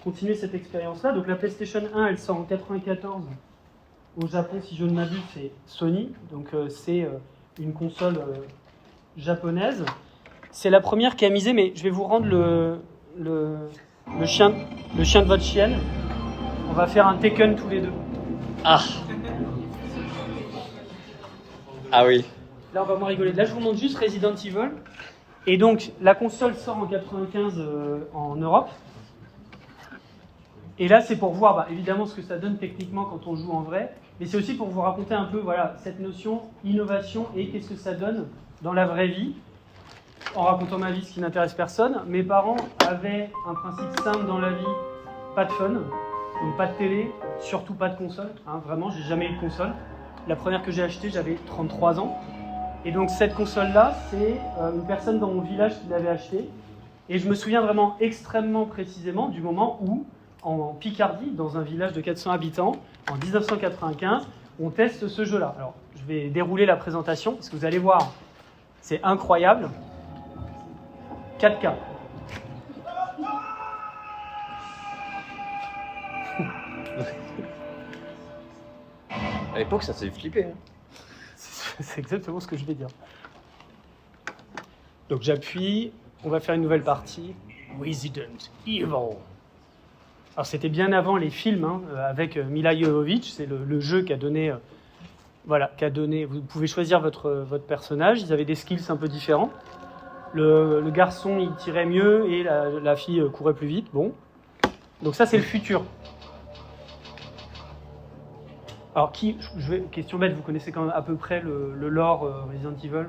continuer cette expérience-là. Donc la PlayStation 1, elle sort en 94 au Japon, si je ne m'abuse, c'est Sony. Donc c'est une console japonaise. C'est la première qui a misé, mais je vais vous rendre le chien de votre chienne. On va faire un Tekken tous les deux. Ah oui. Là, on va moins rigoler. Là, je vous montre juste Resident Evil. Et donc, la console sort en 95 en Europe. Et là, c'est pour voir, évidemment, ce que ça donne techniquement quand on joue en vrai. Mais c'est aussi pour vous raconter un peu, voilà, cette notion innovation et qu'est-ce que ça donne dans la vraie vie. En racontant ma vie, ce qui n'intéresse personne. Mes parents avaient un principe simple dans la vie, pas de fun, donc pas de télé, surtout pas de console. Hein, vraiment, j'ai jamais eu de console. La première que j'ai achetée, j'avais 33 ans. Et donc cette console-là, c'est une personne dans mon village qui l'avait achetée. Et je me souviens vraiment extrêmement précisément du moment où, en Picardie, dans un village de 400 habitants, en 1995, on teste ce jeu-là. Alors, je vais dérouler la présentation, parce que vous allez voir, c'est incroyable. 4K. À l'époque, ça s'est flippé. Hein. C'est exactement ce que je vais dire. Donc j'appuie, on va faire une nouvelle partie. Resident Evil. Alors c'était bien avant les films, hein, avec Mila Jovovich, c'est le jeu qui a donné... vous pouvez choisir votre personnage, ils avaient des skills un peu différents. Le garçon, il tirait mieux et la fille courait plus vite. Bon. Donc ça, c'est le futur. Alors, question bête, vous connaissez quand même à peu près le lore Resident Evil?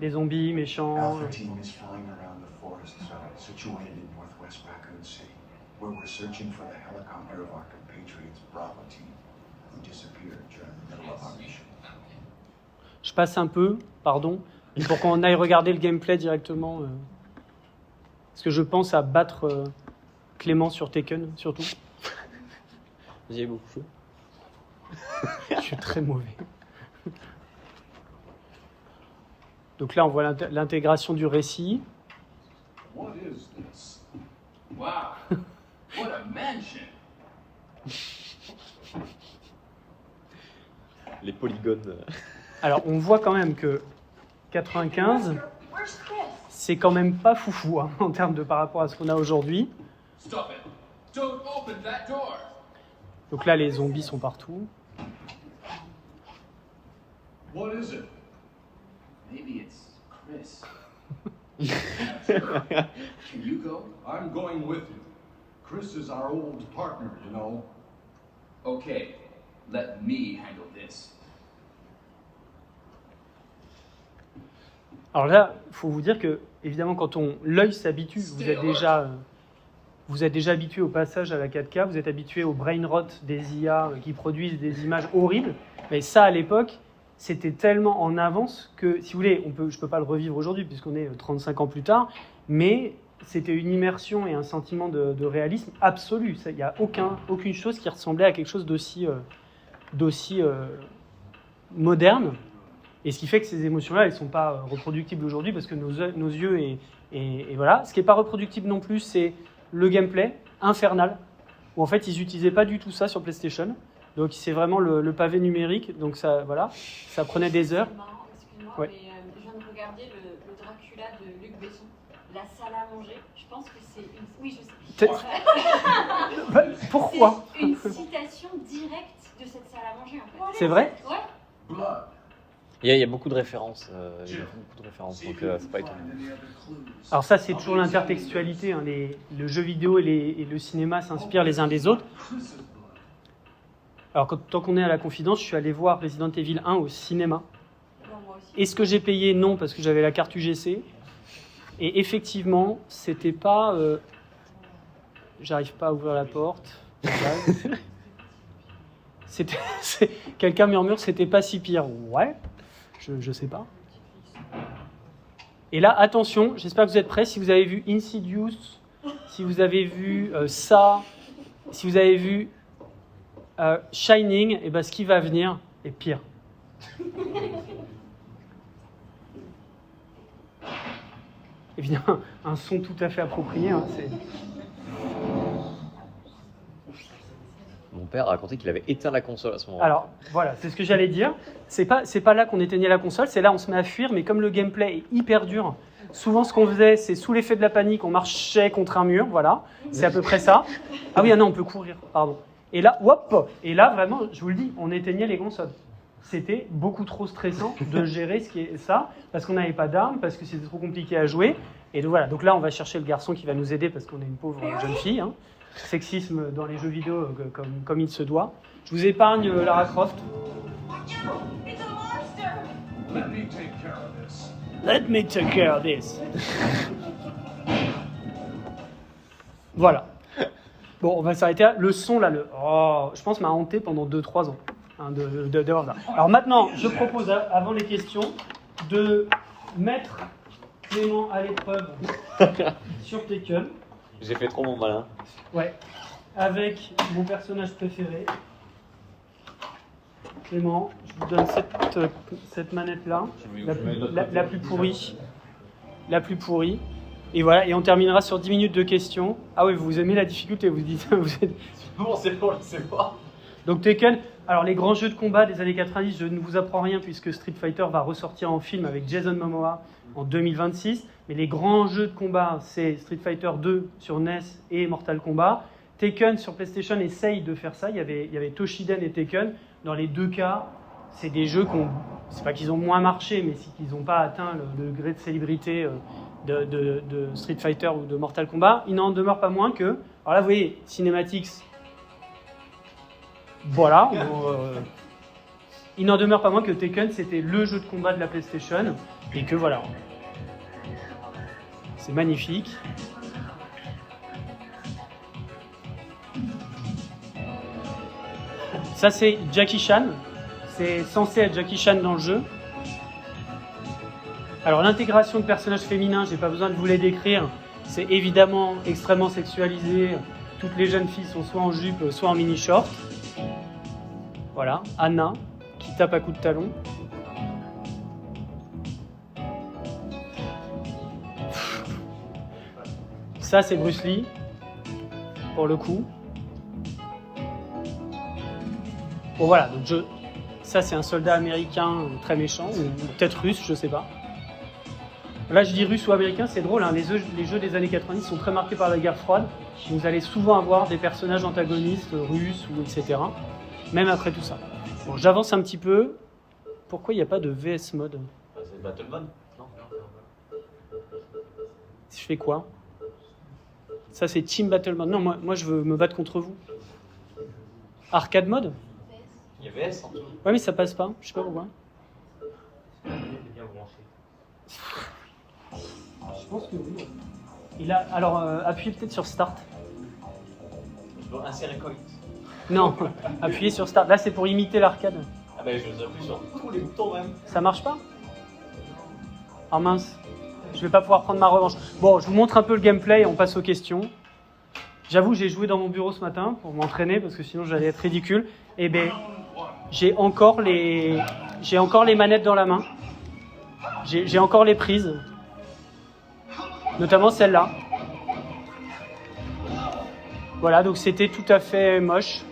Les zombies, méchants... Alpha Team is flying around the forest situated in northwest Raccoon City, where we're searching for the helicopter of our compatriots Bravo Team, who disappeared during the middle of our mission. Je passe un peu, pardon, pour qu'on aille regarder le gameplay directement. Parce que je pense à battre Clément sur Tekken, surtout. Vous y avez beaucoup joué? Je suis très mauvais. Donc là, on voit l'intégration du récit. What is this? Wow, what a mansion! Les polygones. Alors, on voit quand même que 95, c'est quand même pas foufou hein, en termes de par rapport à ce qu'on a aujourd'hui. Stop it! Don't open that door! Donc là, les zombies sont partout. What is it? Maybe it's Chris. Can you go? I'm going with you. Chris is our old partner, you know. Okay, let me handle this. Alors là, il faut vous dire que, évidemment, quand l'œil s'habitue, vous êtes déjà habitué au passage à la 4K, vous êtes habitué au brain rot des IA qui produisent des images horribles, mais ça, à l'époque, c'était tellement en avance que, si vous voulez, je ne peux pas le revivre aujourd'hui puisqu'on est 35 ans plus tard, mais c'était une immersion et un sentiment de réalisme absolu. Il n'y a aucune chose qui ressemblait à quelque chose d'aussi moderne. Et ce qui fait que ces émotions-là, elles ne sont pas reproductibles aujourd'hui parce que nos yeux et voilà. Ce qui n'est pas reproductible non plus, c'est le gameplay infernal, où en fait, ils n'utilisaient pas du tout ça sur PlayStation. Donc c'est vraiment le pavé numérique, donc ça, voilà, ça prenait des heures. Excuse-moi, Ouais. mais je viens de regarder le Dracula de Luc Besson, la salle à manger. Je pense que c'est une... Oui, je sais. Pourquoi? C'est une citation directe de cette salle à manger, en fait. C'est vrai? Ouais. Blood. Il y a beaucoup de références. Donc c'est pas étonnant. Alors ça, c'est toujours l'intertextualité. Hein, le jeu vidéo et le cinéma s'inspirent les uns des autres. Alors tant qu'on est à la confidence, je suis allé voir Resident Evil 1 au cinéma. Non, moi aussi. Est-ce que j'ai payé? Non, parce que j'avais la carte UGC. Et effectivement, c'était pas... J'arrive pas à ouvrir la porte. Quelqu'un murmure, c'était pas si pire. Ouais, je sais pas. Et là, attention, j'espère que vous êtes prêts. Si vous avez vu Insidious, si vous avez vu ça, si vous avez vu Shining, et ben ce qui va venir est pire. Évidemment, un son tout à fait approprié. Hein, Mon père a raconté qu'il avait éteint la console à ce moment-là. Alors, voilà, c'est ce que j'allais dire. C'est pas là qu'on éteignait la console, c'est là on se met à fuir, mais comme le gameplay est hyper dur, souvent ce qu'on faisait, c'est sous l'effet de la panique, on marchait contre un mur, voilà, c'est à peu près ça. Ah oui, non, on peut courir, pardon. Et là, hop, et là, vraiment, je vous le dis, on éteignait les consoles. C'était beaucoup trop stressant de gérer ce qui est ça, parce qu'on n'avait pas d'armes, parce que c'était trop compliqué à jouer. Et donc voilà, donc là, on va chercher le garçon qui va nous aider, parce qu'on est une pauvre jeune fille, hein. Sexisme dans les jeux vidéo comme il se doit. Je vous épargne Lara Croft. Let me take care of this. Let me take care of this. Voilà. Bon, on va s'arrêter là. Le son, là, je pense, m'a hanté pendant 2-3 ans. Hein, d'avoir ça. Alors maintenant, je propose, avant les questions, de mettre Clément à l'épreuve sur Taken. J'ai fait trop mon malin. Ouais, avec mon personnage préféré, Clément. Je vous donne cette manette-là, la plus pourrie. La plus pourrie. Et voilà, et on terminera sur 10 minutes de questions. Ah oui, vous aimez la difficulté, vous dites. Bon, c'est bon, c'est pas. Donc Tekken, alors les grands jeux de combat des années 90, je ne vous apprends rien puisque Street Fighter va ressortir en film avec Jason Momoa en 2026. Mais les grands jeux de combat, c'est Street Fighter 2 sur NES et Mortal Kombat. Tekken sur PlayStation essaye de faire ça. Il y avait Toshiden et Tekken. Dans les deux cas, c'est des jeux c'est pas qu'ils ont moins marché, mais c'est qu'ils n'ont pas atteint le degré de célébrité de Street Fighter ou de Mortal Kombat. Il n'en demeure pas moins que... Alors là, vous voyez, Cinematics... Voilà. Il n'en demeure pas moins que Tekken, c'était le jeu de combat de la PlayStation. Et que voilà... C'est magnifique. Ça, c'est Jackie Chan. C'est censé être Jackie Chan dans le jeu. Alors, l'intégration de personnages féminins, j'ai pas besoin de vous les décrire. C'est évidemment extrêmement sexualisé. Toutes les jeunes filles sont soit en jupe, soit en mini-short. Voilà. Anna, qui tape à coups de talon. Ça, c'est Bruce Lee, pour le coup. Bon, voilà, donc ça, c'est un soldat américain très méchant, ou peut-être russe, je sais pas. Là, je dis russe ou américain, c'est drôle, hein, les jeux des années 90 sont très marqués par la guerre froide. Vous allez souvent avoir des personnages antagonistes russes, ou etc., même après tout ça. Bon, j'avance un petit peu. Pourquoi il n'y a pas de VS Mode ? Battle Mode? Non. Je fais quoi? Ça, c'est Team Battle Mode. Non, moi, je veux me battre contre vous. Arcade Mode? Il y a VS en dessous. Ouais, mais ça passe pas. Je sais pas pourquoi. Je pense que oui. Alors, appuyez peut-être sur Start. Je dois insérer coin. Non, appuyez sur Start. Là, c'est pour imiter l'arcade. Ah ben je appuie sur tous les boutons même. Ça marche pas? Ah mince. Je vais pas pouvoir prendre ma revanche. Bon, je vous montre un peu le gameplay et on passe aux questions. J'avoue, j'ai joué dans mon bureau ce matin pour m'entraîner parce que sinon j'allais être ridicule. Et ben, j'ai encore les manettes dans la main. J'ai encore les prises. Notamment celle-là. Voilà, donc c'était tout à fait moche.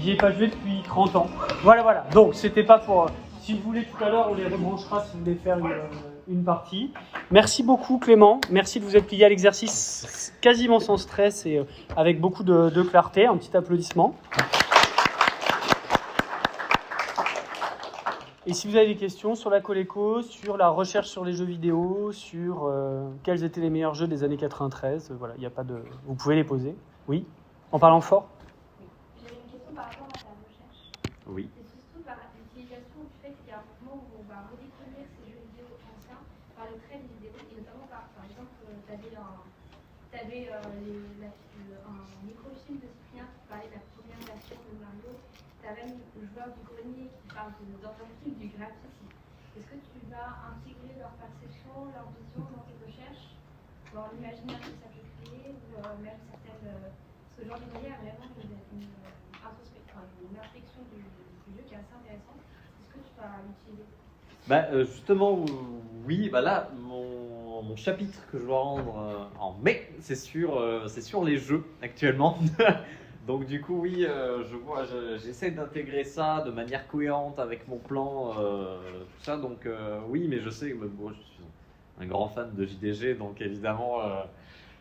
J'y ai pas joué depuis 30 ans. Voilà. Donc c'était pas pour... Si vous voulez tout à l'heure, on les rebranchera si vous voulez faire une partie. Merci beaucoup Clément. Merci de vous être plié à l'exercice quasiment sans stress et avec beaucoup de clarté. Un petit applaudissement. Et si vous avez des questions sur la Coleco, sur la recherche sur les jeux vidéo, sur quels étaient les meilleurs jeux des années 93, voilà, il n'y a pas de... Vous pouvez les poser. Oui, en parlant fort. J'avais une question par rapport à ta recherche. Oui. C'est surtout par l'utilisation du fait qu'il y a un mouvement où on va redécouvrir ces jeux vidéo anciens par le trait des vidéos, et notamment par exemple, tu avais un microfilm de Cyprien qui parlait de la première version de Mario. Tu as même le joueur du grenier qui parle dans un film du graphisme. Est-ce que tu vas intégrer leur perception, leur vision dans tes recherches, dans l'imaginaire que ça peut créer, ou même certaines... ce genre de grenier a vraiment une réflexion du jeu qui est assez intéressante. Est-ce que tu vas l'utiliser? Justement, oui. Là, mon chapitre que je dois rendre en mai, c'est sur les jeux actuellement. Donc du coup, oui, j'essaie d'intégrer ça de manière cohérente avec mon plan, tout ça. Donc oui, mais je sais, moi, je suis un grand fan de JDG, donc évidemment,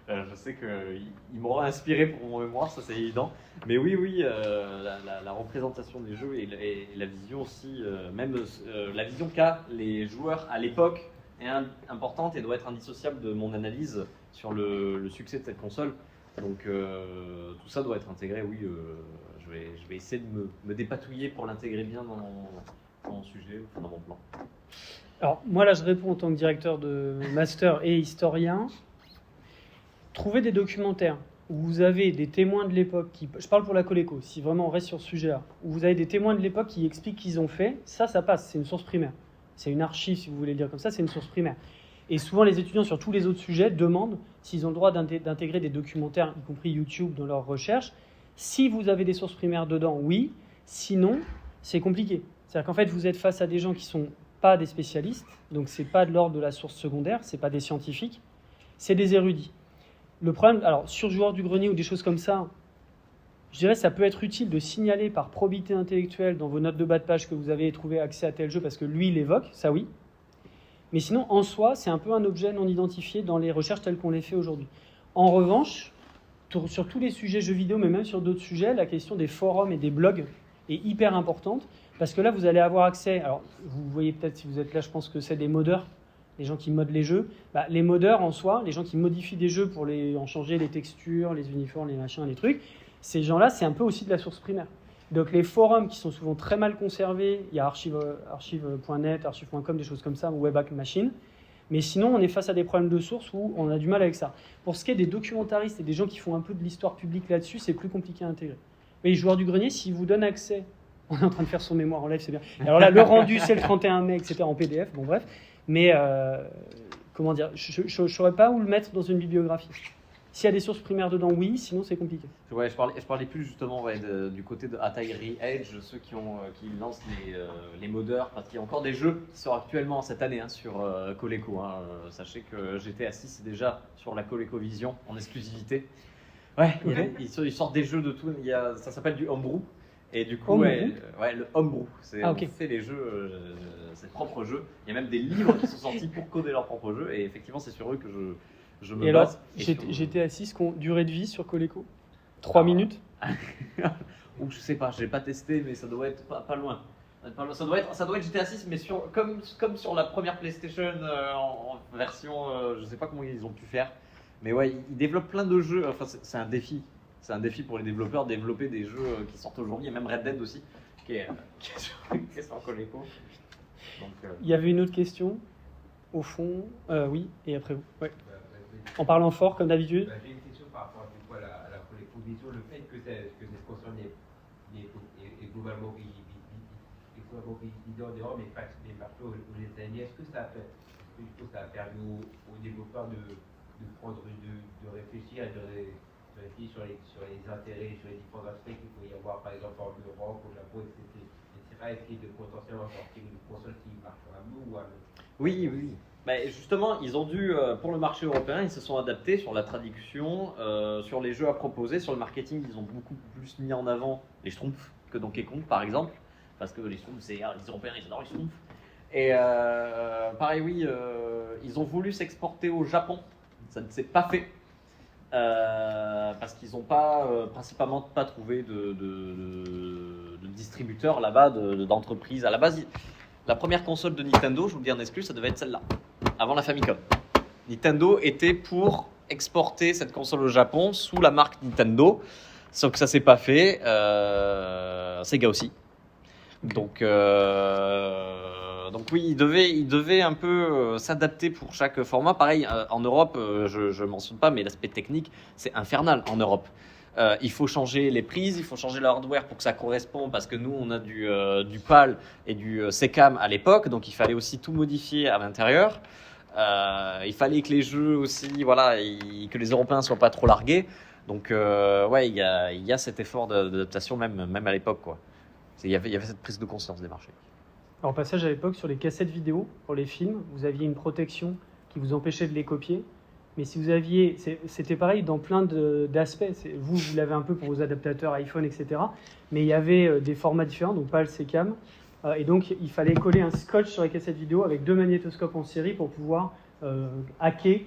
je sais qu'il m'aura inspiré pour mon mémoire, ça c'est évident. Mais oui, la représentation des jeux et la vision aussi, même la vision qu'a les joueurs à l'époque est importante et doit être indissociable de mon analyse sur le succès de cette console. Donc tout ça doit être intégré, oui. Je vais essayer de me dépatouiller pour l'intégrer bien dans mon sujet, enfin, dans mon plan. Alors moi là je réponds en tant que directeur de master et historien. Trouvez des documentaires où vous avez des témoins de l'époque je parle pour la Coleco, si vraiment on reste sur ce sujet-là, où vous avez des témoins de l'époque qui expliquent qu'ils ont fait, ça passe, c'est une source primaire. C'est une archive, si vous voulez le dire comme ça, c'est une source primaire. Et souvent, les étudiants sur tous les autres sujets demandent s'ils ont le droit d'intégrer des documentaires, y compris YouTube, dans leurs recherches. Si vous avez des sources primaires dedans, oui. Sinon, c'est compliqué. C'est-à-dire qu'en fait, vous êtes face à des gens qui ne sont pas des spécialistes, donc ce n'est pas de l'ordre de la source secondaire, ce n'est pas des scientifiques, c'est des érudits. Le problème, alors, sur Joueur du Grenier ou des choses comme ça, je dirais que ça peut être utile de signaler par probité intellectuelle dans vos notes de bas de page que vous avez trouvé accès à tel jeu parce que lui l'évoque, ça oui. Mais sinon, en soi, c'est un peu un objet non identifié dans les recherches telles qu'on les fait aujourd'hui. En revanche, sur tous les sujets jeux vidéo, mais même sur d'autres sujets, la question des forums et des blogs est hyper importante, parce que là, vous allez avoir accès... Alors, vous voyez peut-être, si vous êtes là, je pense que c'est des modeurs, les gens qui modent les jeux. Les modeurs, en soi, les gens qui modifient des jeux pour en changer les textures, les uniformes, les machins, les trucs, ces gens-là, c'est un peu aussi de la source primaire. Donc les forums qui sont souvent très mal conservés, il y a archive.net, archive.com, des choses comme ça, ou Webback Machine. Mais sinon, on est face à des problèmes de source où on a du mal avec ça. Pour ce qui est des documentaristes et des gens qui font un peu de l'histoire publique là-dessus, c'est plus compliqué à intégrer. Mais les joueurs du grenier, s'ils vous donnent accès, on est en train de faire son mémoire en live, c'est bien. Alors là, le rendu, c'est le 31 mai, etc. en PDF, bon bref. Mais comment dire, je ne saurais pas où le mettre dans une bibliographie. S'il y a des sources primaires dedans, oui, sinon c'est compliqué. Ouais, je parlais plus justement du côté de Atari Edge, ceux qui lancent les modeurs, parce qu'il y a encore des jeux qui sortent actuellement cette année sur Coleco. Sachez que GTA 6 est déjà sur la ColecoVision en exclusivité. Ouais, okay. Ils sortent des jeux de tout. Ça s'appelle du homebrew. Et du coup, le homebrew, on fait les jeux, ses propres jeux. Il y a même des livres qui sont sortis pour coder leurs propres jeux. Et effectivement, c'est sur eux que je me base. Et alors, GTA 6, durée de vie sur Coleco 3 minutes. Ou je sais pas, j'ai pas testé, mais ça doit être pas loin. Ça doit être GTA 6, mais comme sur la première PlayStation en version, je sais pas comment ils ont pu faire. Mais ouais, ils développent plein de jeux. Enfin, c'est un défi. C'est un défi pour les développeurs de développer des jeux qui sortent aujourd'hui. Il y a même Red Dead aussi, qui est sur Coleco. Donc, Il y avait une autre question, au fond. Oui, et après vous. Ouais. En parlant fort, comme d'habitude. J'ai une question par rapport à la Coleco-Vision. Le fait que cette console est globalement visée en Europe, mais pas partout aux États-Unis, est-ce que ça a permis aux développeurs de réfléchir sur les intérêts, sur les différents aspects qu'il faut y avoir, par exemple en Europe, au Japon, etc. Essayer de potentiellement sortir une console qui marchera mieux ou à Oui. Bah, justement, ils ont dû, pour le marché européen, ils se sont adaptés sur la traduction, sur les jeux à proposer, sur le marketing, ils ont beaucoup plus mis en avant les Schtroumpfs que Donkey Kong, par exemple, parce que les Schtroumpfs, les Européens, ils adorent les Schtroumpfs. Et pareil, oui, ils ont voulu s'exporter au Japon, ça ne s'est pas fait. Parce qu'ils n'ont principalement pas trouvé de distributeurs là-bas, d'entreprises. À la base, la première console de Nintendo, je vous le dis en exclu, ça devait être celle-là, avant la Famicom. Nintendo était pour exporter cette console au Japon sous la marque Nintendo, sauf que ça s'est pas fait. Sega aussi. Donc oui, il devait un peu s'adapter pour chaque format. Pareil, en Europe, je ne mentionne pas, mais l'aspect technique, c'est infernal en Europe. Il faut changer les prises, il faut changer le hardware pour que ça corresponde, parce que nous, on a du PAL et du SECAM à l'époque, donc il fallait aussi tout modifier à l'intérieur. Il fallait que les jeux aussi, voilà, que les Européens ne soient pas trop largués. Donc ouais, il y a cet effort d'adaptation même à l'époque, quoi. Il y avait cette prise de conscience des marchés. Alors, passage à l'époque, sur les cassettes vidéo, pour les films, vous aviez une protection qui vous empêchait de les copier. Mais si vous aviez... C'était pareil dans plein d'aspects. Vous l'avez un peu pour vos adaptateurs iPhone, etc. Mais il y avait des formats différents, donc pas le SECAM. Et donc, il fallait coller un scotch sur les cassettes vidéo avec 2 magnétoscopes en série pour pouvoir hacker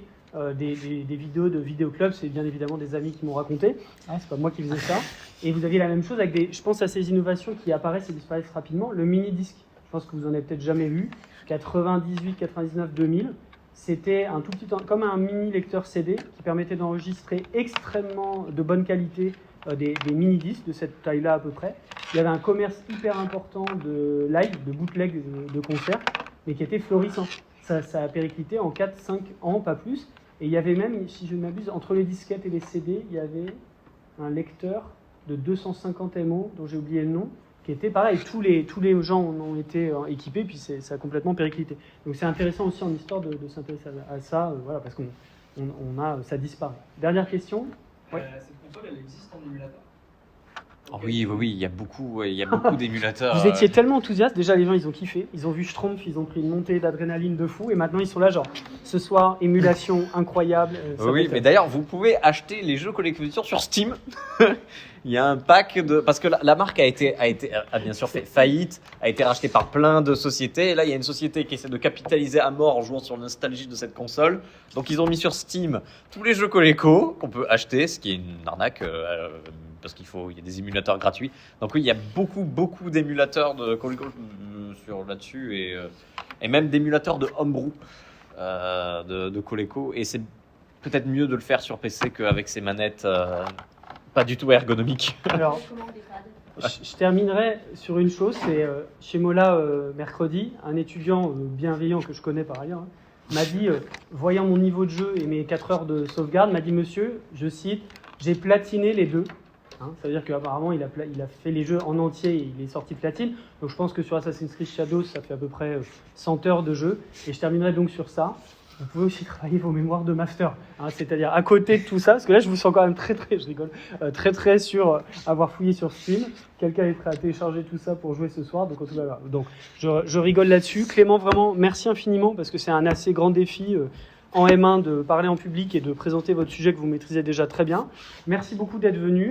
des vidéos de vidéoclub. C'est bien évidemment des amis qui m'ont raconté. C'est pas moi qui faisais ça. Et vous aviez la même chose avec je pense à ces innovations qui apparaissent et disparaissent rapidement. Le mini-disque. Je pense que vous en avez peut-être jamais vu. 98, 99, 2000. C'était un tout petit, comme un mini lecteur CD qui permettait d'enregistrer extrêmement de bonne qualité des mini-disques de cette taille-là à peu près. Il y avait un commerce hyper important de live, de bootleg de concerts, mais qui était florissant. Ça a périclité en 4-5 ans, pas plus. Et il y avait même, si je ne m'abuse, entre les disquettes et les CD, il y avait un lecteur de 250 MO, dont j'ai oublié le nom, qui était pareil. Tous les gens en ont été équipés, puis ça a complètement périclité. Donc c'est intéressant aussi en histoire de s'intéresser à ça, voilà, parce ça disparaît. Dernière question. Ouais. Cette console, elle existe en émulateur? Oh oui, il y a beaucoup d'émulateurs. Vous étiez tellement enthousiaste, déjà les gens ils ont kiffé, ils ont vu Schtroumpf, ils ont pris une montée d'adrénaline de fou, et maintenant ils sont là genre, ce soir, émulation incroyable. Oui, mais d'ailleurs vous pouvez acheter les jeux collectionneurs sur Steam. Il y a un pack parce que la marque a bien sûr fait faillite, a été rachetée par plein de sociétés, et là il y a une société qui essaie de capitaliser à mort en jouant sur la nostalgie de cette console. Donc ils ont mis sur Steam tous les jeux Coleco qu'on peut acheter, ce qui est une arnaque. Parce il y a des émulateurs gratuits. Donc oui, il y a beaucoup d'émulateurs de Coleco là-dessus et même d'émulateurs de homebrew de Coleco. Et c'est peut-être mieux de le faire sur PC qu'avec ces manettes pas du tout ergonomiques. Alors, je terminerai sur une chose, c'est chez Mola mercredi, un étudiant bienveillant que je connais par ailleurs, m'a dit, voyant mon niveau de jeu et mes 4 heures de sauvegarde, m'a dit, monsieur, je cite, j'ai platiné les 2. Ça veut dire qu'apparemment, il a fait les jeux en entier et il est sorti platine. Donc je pense que sur Assassin's Creed Shadows, ça fait à peu près 100 heures de jeu. Et je terminerai donc sur ça. Vous pouvez aussi travailler vos mémoires de master. C'est-à-dire à côté de tout ça, parce que là, je vous sens quand même très sur avoir fouillé sur Steam. Quelqu'un est prêt à télécharger tout ça pour jouer ce soir. Donc, en tout cas, donc je rigole là-dessus. Clément, vraiment, merci infiniment, parce que c'est un assez grand défi en M1 de parler en public et de présenter votre sujet que vous maîtrisez déjà très bien. Merci beaucoup d'être venu.